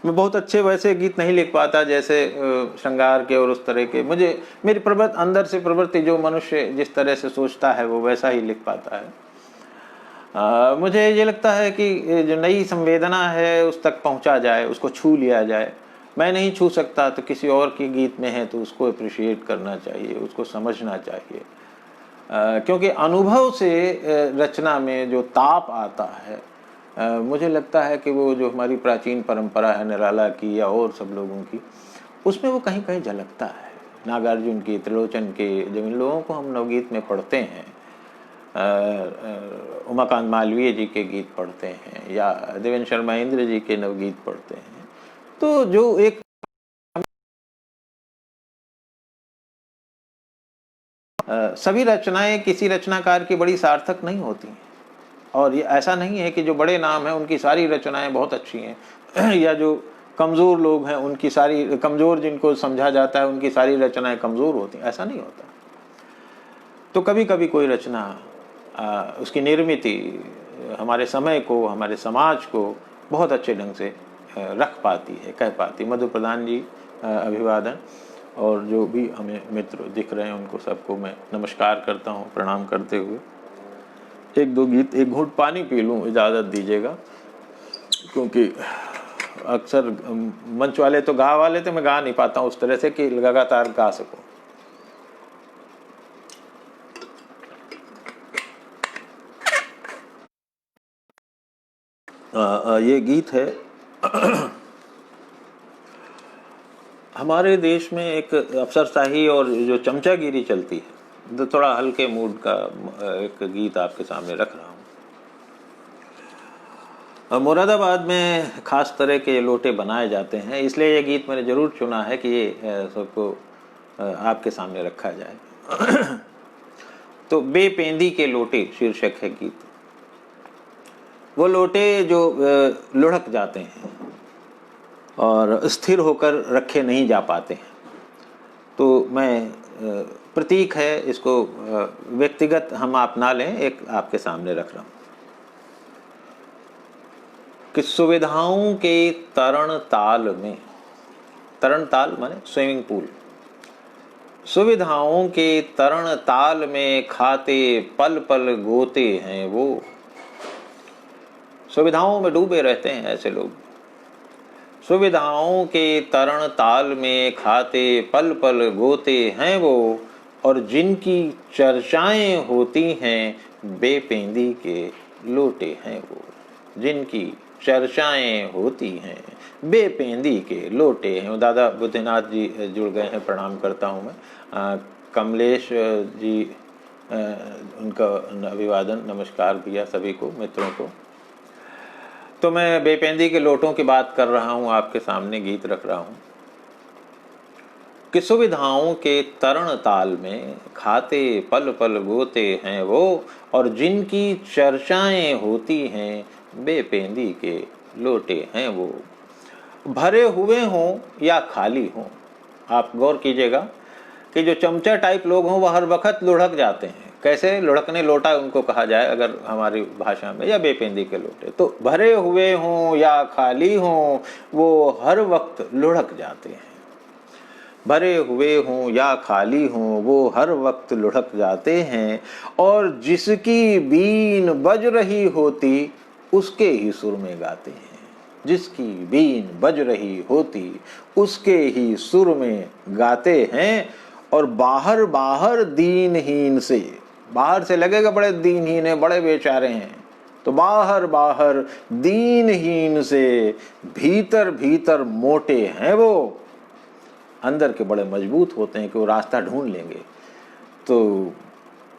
Speaker 1: मैं बहुत अच्छे वैसे गीत नहीं लिख पाता जैसे श्रृंगार के और उस तरह के। मुझे मेरी प्रवृत्ति, अंदर से प्रवृत्ति, जो मनुष्य जिस तरह से सोचता है वो वैसा ही लिख पाता है। मुझे ये लगता है कि जो नई संवेदना है उस तक पहुंचा जाए, उसको छू लिया जाए। मैं नहीं छू सकता तो किसी और के गीत में है तो उसको अप्रिशिएट करना चाहिए, उसको समझना चाहिए। क्योंकि अनुभव से रचना में जो ताप आता है, मुझे लगता है कि वो जो हमारी प्राचीन परंपरा है निराला की या और सब लोगों की, उसमें वो कहीं कहीं झलकता है। नागार्जुन की, त्रिलोचन के, जब इन लोगों को हम नवगीत में पढ़ते हैं, उमाकांत मालवीय जी के गीत पढ़ते हैं या देवेंद्र शर्मा इंद्र जी के नवगीत पढ़ते हैं, तो जो एक सभी रचनाएं किसी रचनाकार की बड़ी सार्थक नहीं होती हैं। और ये ऐसा नहीं है कि जो बड़े नाम हैं उनकी सारी रचनाएं बहुत अच्छी हैं या जो कमज़ोर लोग हैं उनकी सारी, कमज़ोर जिनको समझा जाता है उनकी सारी रचनाएं कमज़ोर होती हैं, ऐसा नहीं होता। तो कभी कभी कोई रचना उसकी निर्मिति हमारे समय को, हमारे समाज को बहुत अच्छे ढंग से रख पाती है, कह पाती। मधु प्रधान जी अभिवादन, और जो भी हमें मित्र दिख रहे हैं उनको सबको मैं नमस्कार करता हूँ प्रणाम करते हुए। एक दो गीत, एक घूंट पानी पी लूँ, इजाज़त दीजिएगा, क्योंकि अक्सर मंच वाले तो गा वाले तो मैं गा नहीं पाता हूँ उस तरह से कि लगातार गा सकूँ। ये गीत है हमारे देश में एक अफसरशाही और जो चमचागिरी चलती है, तो थोड़ा हल्के मूड का एक गीत आपके सामने रख रहा हूँ। मुरादाबाद में खास तरह के लोटे बनाए जाते हैं, इसलिए ये गीत मैंने ज़रूर चुना है कि ये सबको आपके सामने रखा जाए। तो बेपेंदी के लोटे शीर्षक है गीत। वो लोटे जो लुढ़क जाते हैं और स्थिर होकर रखे नहीं जा पाते हैं, तो मैं प्रतीक है, इसको व्यक्तिगत हम अपना लें, एक आपके सामने रख रहा हूँ कि सुविधाओं के तरण ताल में, तरण ताल माने स्विमिंग पूल, सुविधाओं के तरण ताल में खाते पल पल गोते हैं वो, सुविधाओं में डूबे रहते हैं ऐसे लोग। सुविधाओं के तरण ताल में खाते पल पल गोते हैं वो, और जिनकी चर्चाएं होती हैं बेपेंदी के लोटे हैं वो। जिनकी चर्चाएं होती हैं बेपेंदी के लोटे हैं। दादा बुद्धनाथ जी जुड़ गए हैं, प्रणाम करता हूँ मैं। कमलेश जी, उनका अभिवादन, नमस्कार भैया सभी को, मित्रों को। तो मैं बेपेंदी के लोटों की बात कर रहा हूँ, आपके सामने गीत रख रहा हूँ कि सुविधाओं के तरण ताल में खाते पल पल गोते हैं वो, और जिनकी चर्चाएं होती हैं बेपेंदी के लोटे हैं वो। भरे हुए हों या खाली हों, आप गौर कीजिएगा कि जो चमचा टाइप लोग हों वह हर वक्त लुढ़क जाते हैं। कैसे लुढ़कने, लोटा उनको कहा जाए अगर हमारी भाषा में, या बेपेंदी के लोटे। तो भरे हुए हों या खाली हों वो हर वक्त लुढ़क जाते हैं। भरे हुए हों या खाली हों वो हर वक्त लुढ़क जाते हैं, और जिसकी बीन बज रही होती उसके ही सुर में गाते हैं। जिसकी बीन बज रही होती उसके ही सुर में गाते हैं। और बाहर बाहर दीनहीन से, बाहर से लगेगा बड़े दीनहीन है, बड़े बेचारे हैं, तो बाहर बाहर दीनहीन से भीतर भीतर मोटे हैं वो। अंदर के बड़े मजबूत होते हैं कि वो रास्ता ढूंढ लेंगे। तो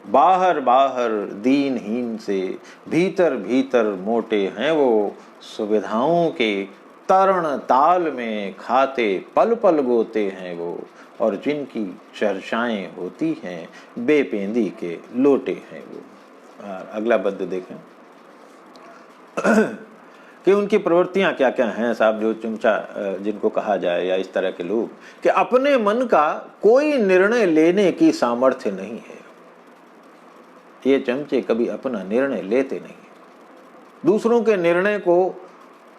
Speaker 1: बाहर बाहर दीनहीन से भीतर भीतर मोटे हैं वो। सुविधाओं के तरण ताल में खाते पल पल गोते हैं वो, और जिनकी चर्चाएं होती हैं बेपेंदी के लोटे हैं वो। अगला पद देखें कि उनकी प्रवृत्तियां क्या क्या हैं साहब, जो चमचा जिनको कहा जाए या इस तरह के लोग, कि अपने मन का कोई निर्णय लेने की सामर्थ्य नहीं है। ये चमचे कभी अपना निर्णय लेते नहीं, दूसरों के निर्णय को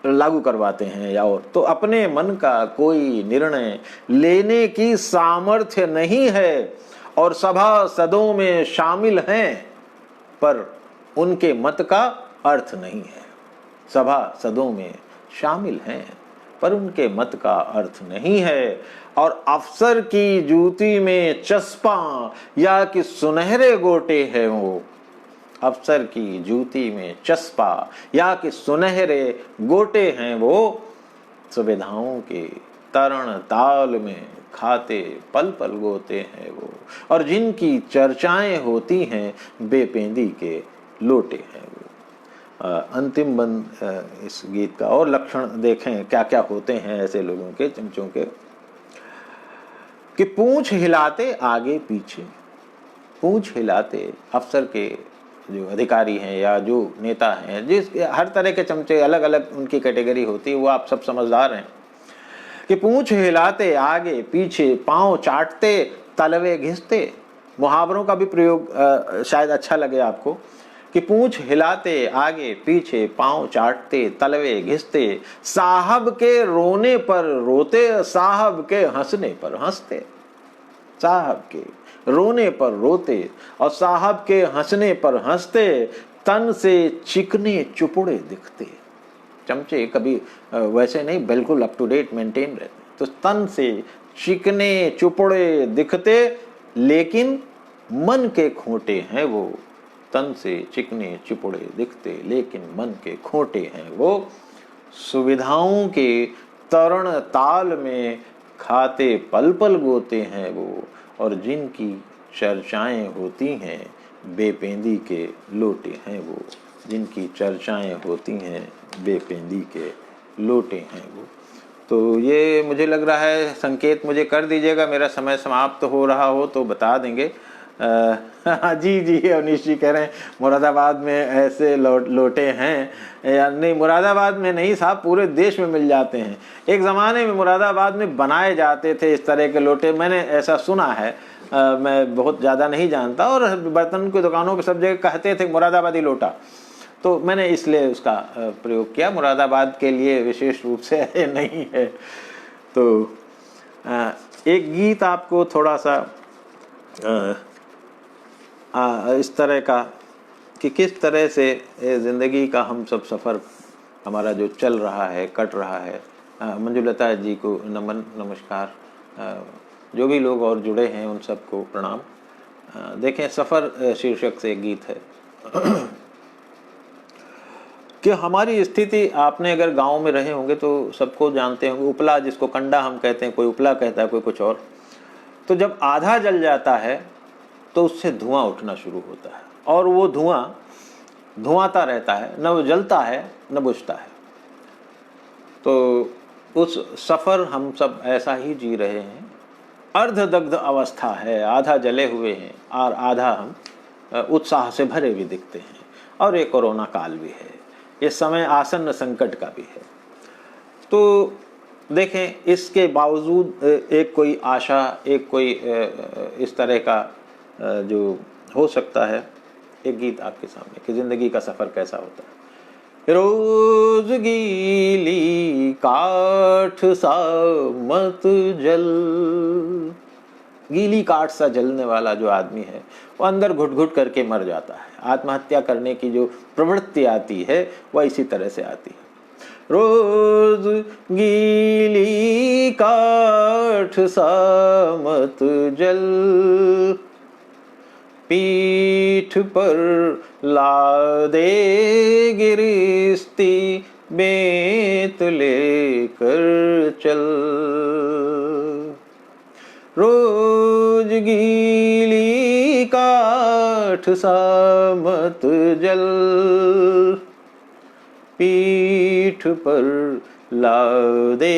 Speaker 1: लागू करवाते हैं। या और तो अपने मन का कोई निर्णय लेने की सामर्थ्य नहीं है, और सभासदों में शामिल हैं पर उनके मत का अर्थ नहीं है। सभासदों में शामिल हैं पर उनके मत का अर्थ नहीं है। और अफसर की जूती में चस्पा या कि सुनहरे गोटे हैं वो। अफसर की जूती में चस्पा या कि सुनहरे गोटे हैं वो। सुविधाओं के तरण ताल में खाते पल पल गोते हैं वो, और जिनकी चर्चाएं होती हैं बेपेंदी के लोटे हैं वो। अंतिम बंद इस गीत का, और लक्षण देखें क्या क्या होते हैं ऐसे लोगों के, चमचों के, कि पूंछ हिलाते आगे पीछे। पूंछ हिलाते, अफसर के जो अधिकारी हैं या जो नेता हैं, जिस हर तरह के चमचे अलग अलग उनकी कैटेगरी होती है, वो आप सब समझदार हैं, कि पूंछ हिलाते आगे पीछे, पांव चाटते तलवे घिसते। मुहावरों का भी प्रयोग शायद अच्छा लगे आपको, कि पूंछ हिलाते आगे पीछे, पांव चाटते तलवे घिसते, साहब के रोने पर रोते, साहब के हंसने पर हंसते। साहब के रोने पर रोते और साहब के हंसने पर हंसते, तन से चिकने चुपड़े दिखते। चमचे कभी वैसे नहीं, बिल्कुल अप टू डेट मेंटेन रहते। तो तन से चिकने चुपड़े दिखते लेकिन मन के खोटे हैं वो। तन से चिकने चुपड़े दिखते लेकिन मन के खोटे हैं वो। सुविधाओं के तरण ताल में खाते पल पल गोते हैं वो, और जिनकी चर्चाएं होती हैं बेपेंदी के लोटे हैं वो। जिनकी चर्चाएं होती हैं बेपेंदी के लोटे हैं वो। तो ये मुझे लग रहा है, संकेत मुझे कर दीजिएगा, मेरा समय समाप्त हो रहा हो तो बता देंगे। जी जी, अवनीश जी कह रहे हैं मुरादाबाद में ऐसे लोटे हैं। या नहीं, मुरादाबाद में नहीं साहब, पूरे देश में मिल जाते हैं। एक ज़माने में मुरादाबाद में बनाए जाते थे इस तरह के लोटे, मैंने ऐसा सुना है। मैं बहुत ज़्यादा नहीं जानता, और बर्तन की दुकानों पे सब जगह कहते थे मुरादाबादी लोटा, तो मैंने इसलिए उसका प्रयोग किया। मुरादाबाद के लिए विशेष रूप से नहीं है। तो एक गीत आपको थोड़ा सा इस तरह का, कि किस तरह से ज़िंदगी का हम सब सफ़र हमारा जो चल रहा है, कट रहा है। मंजुलता जी को नमन, नमस्कार। जो भी लोग और जुड़े हैं उन सबको प्रणाम। देखें, सफ़र शीर्षक से एक गीत है कि हमारी स्थिति, आपने अगर गांव में रहे होंगे तो सबको जानते होंगे, उपला जिसको कंडा हम कहते हैं, कोई उपला कहता है, कोई कुछ और। तो जब आधा जल जाता है तो उससे धुआं उठना शुरू होता है, और वो धुआं धुआंता रहता है, न वो जलता है न बुझता है। तो उस सफ़र हम सब ऐसा ही जी रहे हैं। अर्धदग्ध अवस्था है, आधा जले हुए हैं और आधा हम उत्साह से भरे भी दिखते हैं। और ये कोरोना काल भी है, ये समय आसन्न संकट का भी है। तो देखें, इसके बावजूद एक कोई आशा, एक कोई इस तरह का जो हो सकता है। एक गीत आपके सामने कि ज़िंदगी का सफ़र कैसा होता है। रोज गीली काठ सा मत जल। गीली काठ सा जलने वाला जो आदमी है वो अंदर घुट घुट करके मर जाता है। आत्महत्या करने की जो प्रवृत्ति आती है वह इसी तरह से आती है। रोज गीली काठ सा मत जल, पीठ पर ला दे गिरिस्ती, बेत लेकर चल। रोज गीली काठ सा मत जल, पीठ पर ला दे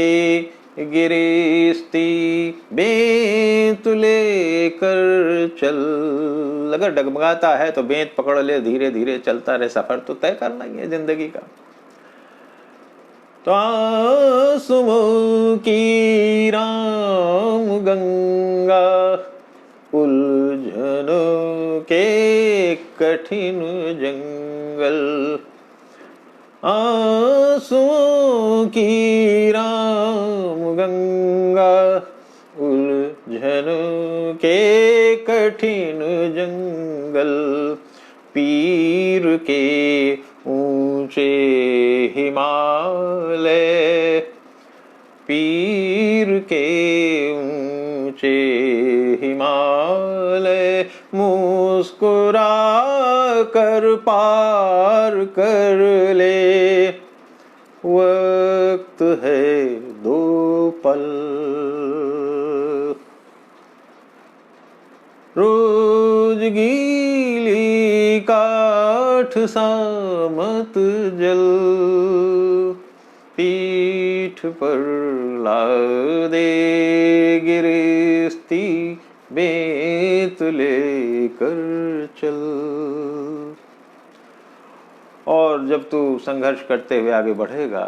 Speaker 1: गिरिस्ती, बेंत लेकर चल। अगर डगमगाता है तो बेंत पकड़ ले, धीरे धीरे चलता रहे। सफर तो तय करना ही है जिंदगी का। तो आंसुओं की राम गंगा, उलझनों के कठिन जंगल। आंसुओं की राम गंगा, उलझनों के कठिन जंगल। पीर के ऊंचे हिमालय, पीर के ऊंचे हिमालय, मुस्कुरा कर पार कर ले। वक्त है दो पल, रोज गीली काठ सा मत जल, पीठ पर ला दे गिरिस्ती, बेत लेकर चल। और जब तू संघर्ष करते हुए आगे बढ़ेगा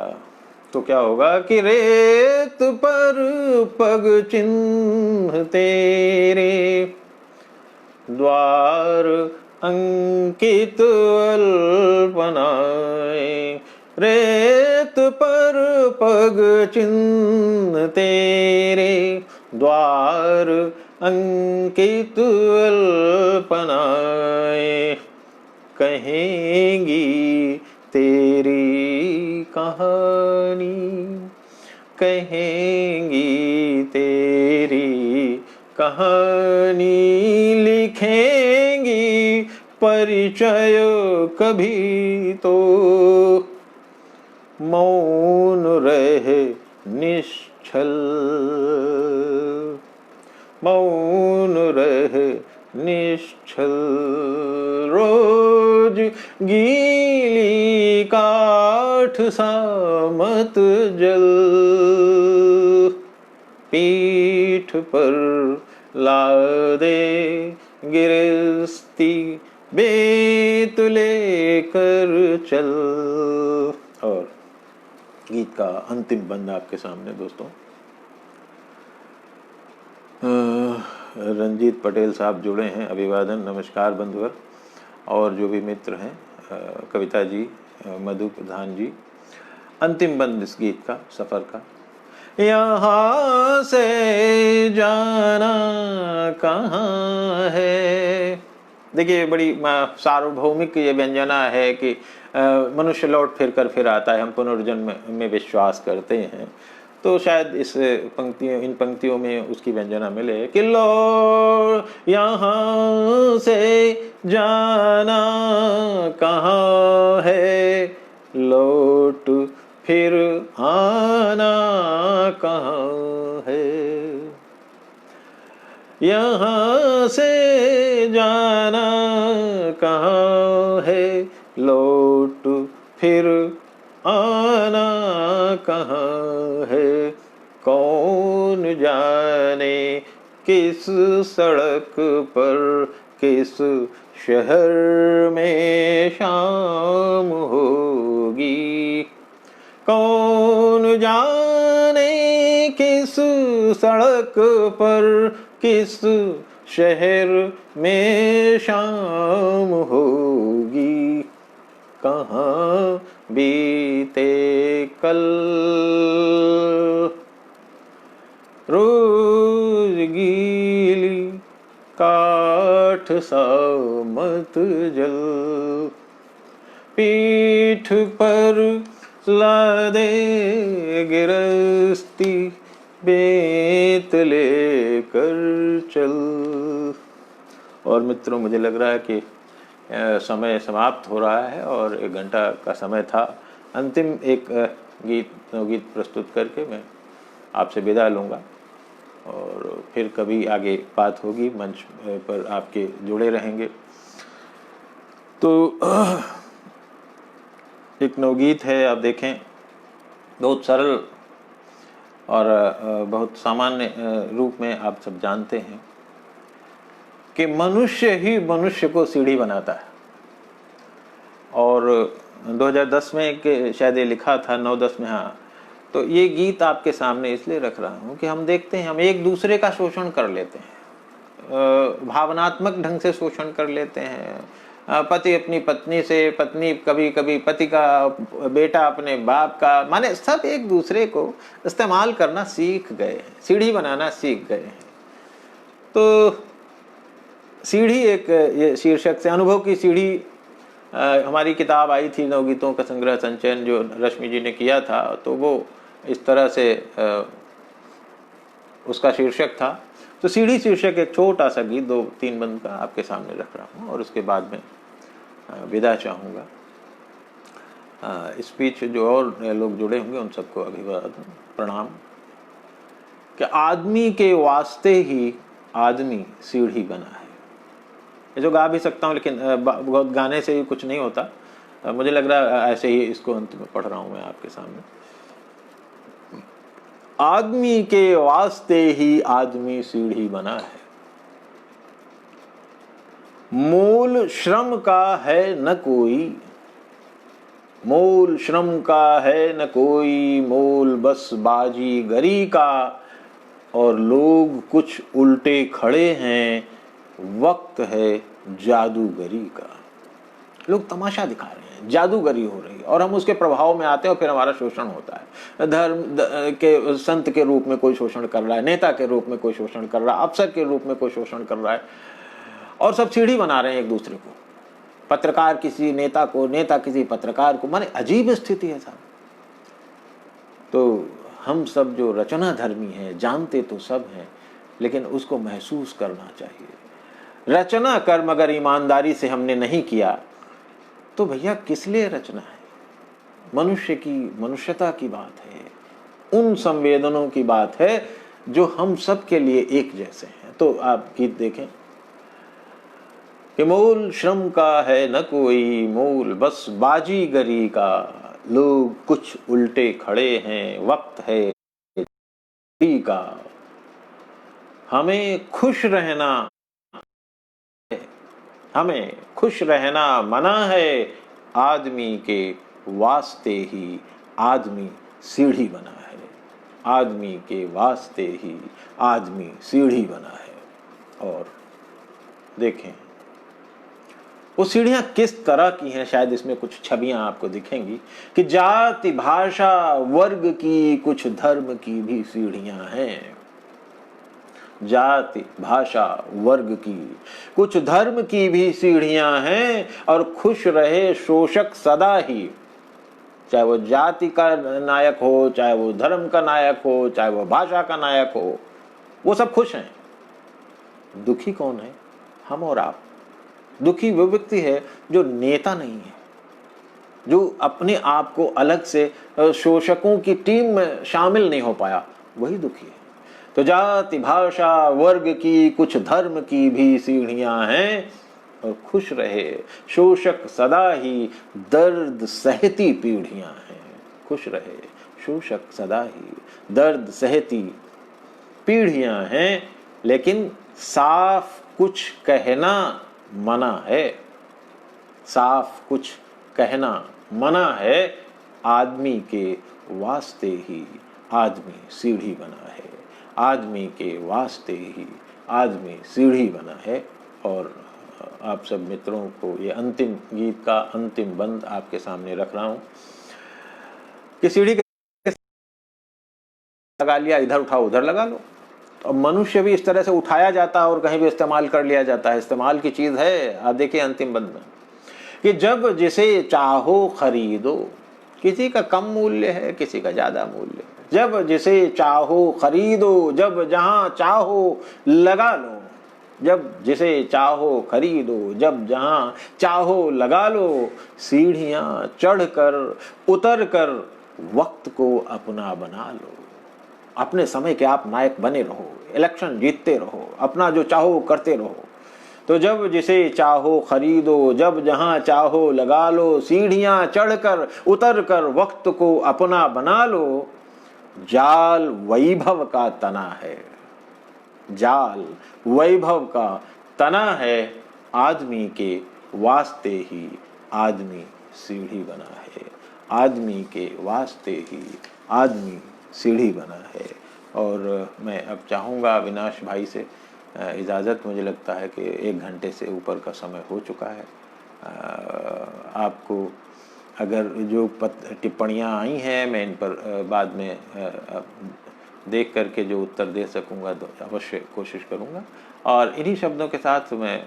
Speaker 1: तो क्या होगा कि रेत पर पग चिन्ह तेरे, द्वार अंकित अल्पनाएं। रेत पर पग चिन्ह तेरे, द्वार अंकित अल्पनाएं। कहेंगी तेरी कहानी, कहेंगी तेरी कहानी। लिखेंगी परिचय कभी तो, मौन रहे निश्चल, मौन रहे निश्चल। रोज गीली काठ सा मत जल, पीठ पर ला दे गिरस्ती, बेत लेकर चल। और गीत का अंतिम बंद आपके सामने दोस्तों। रंजीत पटेल साहब जुड़े हैं, अभिवादन, नमस्कार बंधुवर। और जो भी मित्र हैं, कविता जी, मधु प्रधान जी। अंतिम बंद इस गीत का, सफ़र का। यहाँ से जाना कहाँ है, देखिए बड़ी सार्वभौमिक ये व्यंजना है कि मनुष्य लौट फिर कर फिर आता है, हम पुनर्जन्म में विश्वास करते हैं। तो शायद इस पंक्तियों इन पंक्तियों में उसकी व्यंजना मिले कि लो यहाँ से जाना कहाँ है, लौट फिर आना कहाँ है। यहाँ से जाना कहाँ है, लौट फिर आना कहाँ है। कौन जाने किस सड़क पर, किस शहर में शाम होगी। कौन जाने किस सड़क पर, किस शहर में शाम होगी। कहाँ बीते कल रोज गीली काठ सा मत जल, पीठ पर लादे गिरस्ती बेत लेकर चल। और मित्रों, मुझे लग रहा है कि समय समाप्त हो रहा है और 1 घंटा का समय था। अंतिम एक गीत प्रस्तुत करके मैं आपसे विदा लूँगा और फिर कभी आगे बात होगी, मंच पर आपके जुड़े रहेंगे। तो एक नवगीत है, आप देखें, बहुत सरल और बहुत सामान्य रूप में आप सब जानते हैं कि मनुष्य ही मनुष्य को सीढ़ी बनाता है। और 2010 में एक शायद ये लिखा था, 9-10 में, हाँ। तो ये गीत आपके सामने इसलिए रख रहा हूँ कि हम देखते हैं हम एक दूसरे का शोषण कर लेते हैं, भावनात्मक ढंग से शोषण कर लेते हैं। पति अपनी पत्नी से, पत्नी कभी कभी पति का, बेटा अपने बाप का, माने सब एक दूसरे को इस्तेमाल करना सीख गए हैं, सीढ़ी बनाना सीख गए हैं। तो सीढ़ी एक ये शीर्षक से, अनुभव की सीढ़ी, हमारी किताब आई थी नवगीतों का संग्रह संचयन जो रश्मि जी ने किया था, तो वो इस तरह से उसका शीर्षक था। तो सीढ़ी शीर्षक एक छोटा सा गीत 2-3 बंद का आपके सामने रख रहा हूँ और उसके बाद में विदा चाहूँगा। इस बीच जो और लोग जुड़े होंगे उन सबको अभिवादन, प्रणाम। कि आदमी के वास्ते ही आदमी सीढ़ी बना है। ये जो गा भी सकता हूँ लेकिन बहुत गाने से ही कुछ नहीं होता, मुझे लग रहा है ऐसे ही इसको अंत में पढ़ रहा हूँ मैं आपके सामने। आदमी के वास्ते ही आदमी सीढ़ी बना है, मोल श्रम का है न कोई, मोल श्रम का है न कोई, मोल बस बाजीगरी का। और लोग कुछ उल्टे खड़े हैं, वक्त है जादूगरी का। लोग तमाशा दिखा रहे हैं, जादूगरी हो रही है और हम उसके प्रभाव में आते हैं और फिर हमारा शोषण होता है। धर्म के संत के रूप में कोई शोषण कर रहा है, नेता के रूप में कोई शोषण कर रहा है, अफसर के रूप में कोई शोषण कर रहा है, और सब सीढ़ी बना रहे हैं एक दूसरे को। पत्रकार किसी नेता को, नेता किसी पत्रकार को, माने अजीब स्थिति है साहब। तो हम सब जो रचना धर्मी हैं, जानते तो सब हैं, लेकिन उसको महसूस करना चाहिए। रचना कर्म अगर ईमानदारी से हमने नहीं किया तो भैया किस लिए रचना है? मनुष्य की मनुष्यता की बात है, उन संवेदनों की बात है जो हम सब के लिए एक जैसे हैं। तो आप गीत देखें कि मोल श्रम का है न कोई, मोल बस बाजीगरी का। लोग कुछ उल्टे खड़े हैं, वक्त है का। हमें खुश रहना, हमें खुश रहना मना है, आदमी के वास्ते ही आदमी सीढ़ी बना है, आदमी के वास्ते ही आदमी सीढ़ी बना है। और देखें वो सीढ़ियां किस तरह की हैं, शायद इसमें कुछ छवियां आपको दिखेंगी कि जाति, भाषा, वर्ग की, कुछ धर्म की भी सीढ़ियां हैं। जाति भाषा वर्ग की, कुछ धर्म की भी सीढ़ियां हैं और खुश रहे शोषक सदा ही। चाहे वो जाति का नायक हो, चाहे वो धर्म का नायक हो, चाहे वो भाषा का नायक हो, वो सब खुश हैं। दुखी कौन है? हम और आप। दुखी वो व्यक्ति है जो नेता नहीं है, जो अपने आप को अलग से शोषकों की टीम में शामिल नहीं हो पाया, वही दुखी है। तो जाति भाषा वर्ग की, कुछ धर्म की भी सीढ़ियां हैं और खुश रहे शोषक सदा ही, दर्द सहती पीढ़ियां हैं। खुश रहे शोषक सदा ही, दर्द सहती पीढ़ियां हैं, लेकिन साफ कुछ कहना मना है। साफ कुछ कहना मना है, आदमी के वास्ते ही आदमी सीढ़ी बना है। आदमी के वास्ते ही आदमी सीढ़ी बना है। और आप सब मित्रों को ये अंतिम गीत का अंतिम बंद आपके सामने रख रहा हूँ कि सीढ़ी लगा लिया, इधर उठाओ उधर लगा लो। तो मनुष्य भी इस तरह से उठाया जाता है और कहीं भी इस्तेमाल कर लिया जाता है। इस्तेमाल की चीज है। आप देखिए अंतिम बंद में कि जब जिसे चाहो खरीदो, किसी का कम मूल्य है, किसी का ज्यादा मूल्य है। जब जिसे चाहो खरीदो, जब जहां चाहो लगा लो। जब जिसे चाहो खरीदो, जब जहां चाहो लगा लो। सीढ़ियां चढ़कर उतर कर वक्त को अपना बना लो। अपने समय के आप नायक बने रहो, इलेक्शन जीतते रहो, अपना जो चाहो करते रहो। तो जब जिसे चाहो खरीदो, जब जहां चाहो लगा लो। सीढ़ियां चढ़कर उतर कर वक्त को अपना बना लो। जाल वैभव का तना है, जाल वैभव का तना है। आदमी के वास्ते ही आदमी सीढ़ी बना है। आदमी के वास्ते ही आदमी सीढ़ी बना है। और मैं अब चाहूँगा अविनाश भाई से इजाज़त। मुझे लगता है कि 1 घंटे से ऊपर का समय हो चुका है। आपको अगर जो टिप्पणियाँ आई हैं, मैं इन पर बाद में देख करके जो उत्तर दे सकूँगा तो अवश्य कोशिश करूँगा। और इन्हीं शब्दों के साथ मैं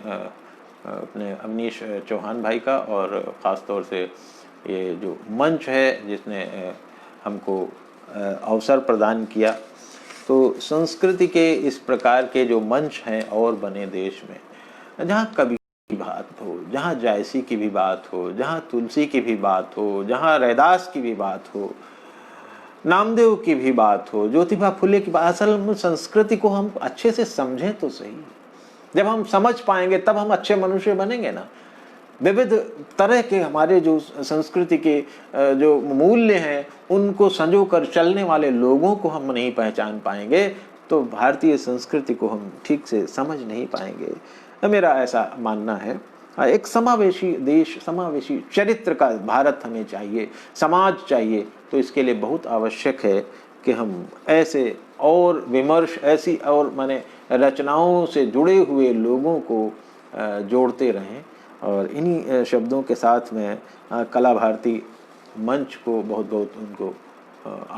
Speaker 1: अपने अवनीश चौहान भाई का और ख़ास तौर से ये जो मंच है जिसने हमको अवसर प्रदान किया, तो संस्कृति के इस प्रकार के जो मंच हैं और बने देश में, जहाँ कवि की बात हो, जहाँ जायसी की भी बात हो, जहाँ तुलसी की भी बात हो, जहाँ रैदास की भी बात हो, नामदेव की भी बात हो, ज्योतिबा फुले की बात। असल में संस्कृति को हम अच्छे से समझें तो सही। जब हम समझ पाएंगे तब हम अच्छे मनुष्य बनेंगे ना। विविध तरह के हमारे जो संस्कृति के जो मूल्य हैं, उनको संजो कर चलने वाले लोगों को हम नहीं पहचान पाएंगे तो भारतीय संस्कृति को हम ठीक से समझ नहीं पाएंगे। मेरा ऐसा मानना है। एक समावेशी देश, समावेशी चरित्र का भारत हमें चाहिए, समाज चाहिए। तो इसके लिए बहुत आवश्यक है कि हम ऐसे और विमर्श, ऐसी और माने रचनाओं से जुड़े हुए लोगों को जोड़ते रहें। और इन्हीं शब्दों के साथ मैं कला भारती मंच को बहुत बहुत उनको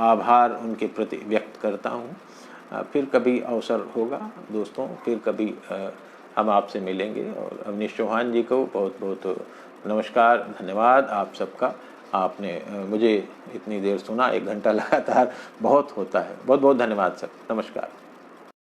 Speaker 1: आभार उनके प्रति व्यक्त करता हूँ। फिर कभी अवसर होगा दोस्तों, फिर कभी हम आपसे मिलेंगे। और अवनीश चौहान जी को बहुत बहुत नमस्कार, धन्यवाद आप सबका। आपने मुझे इतनी देर सुना, 1 घंटा लगातार बहुत होता है। बहुत बहुत धन्यवाद सर, नमस्कार।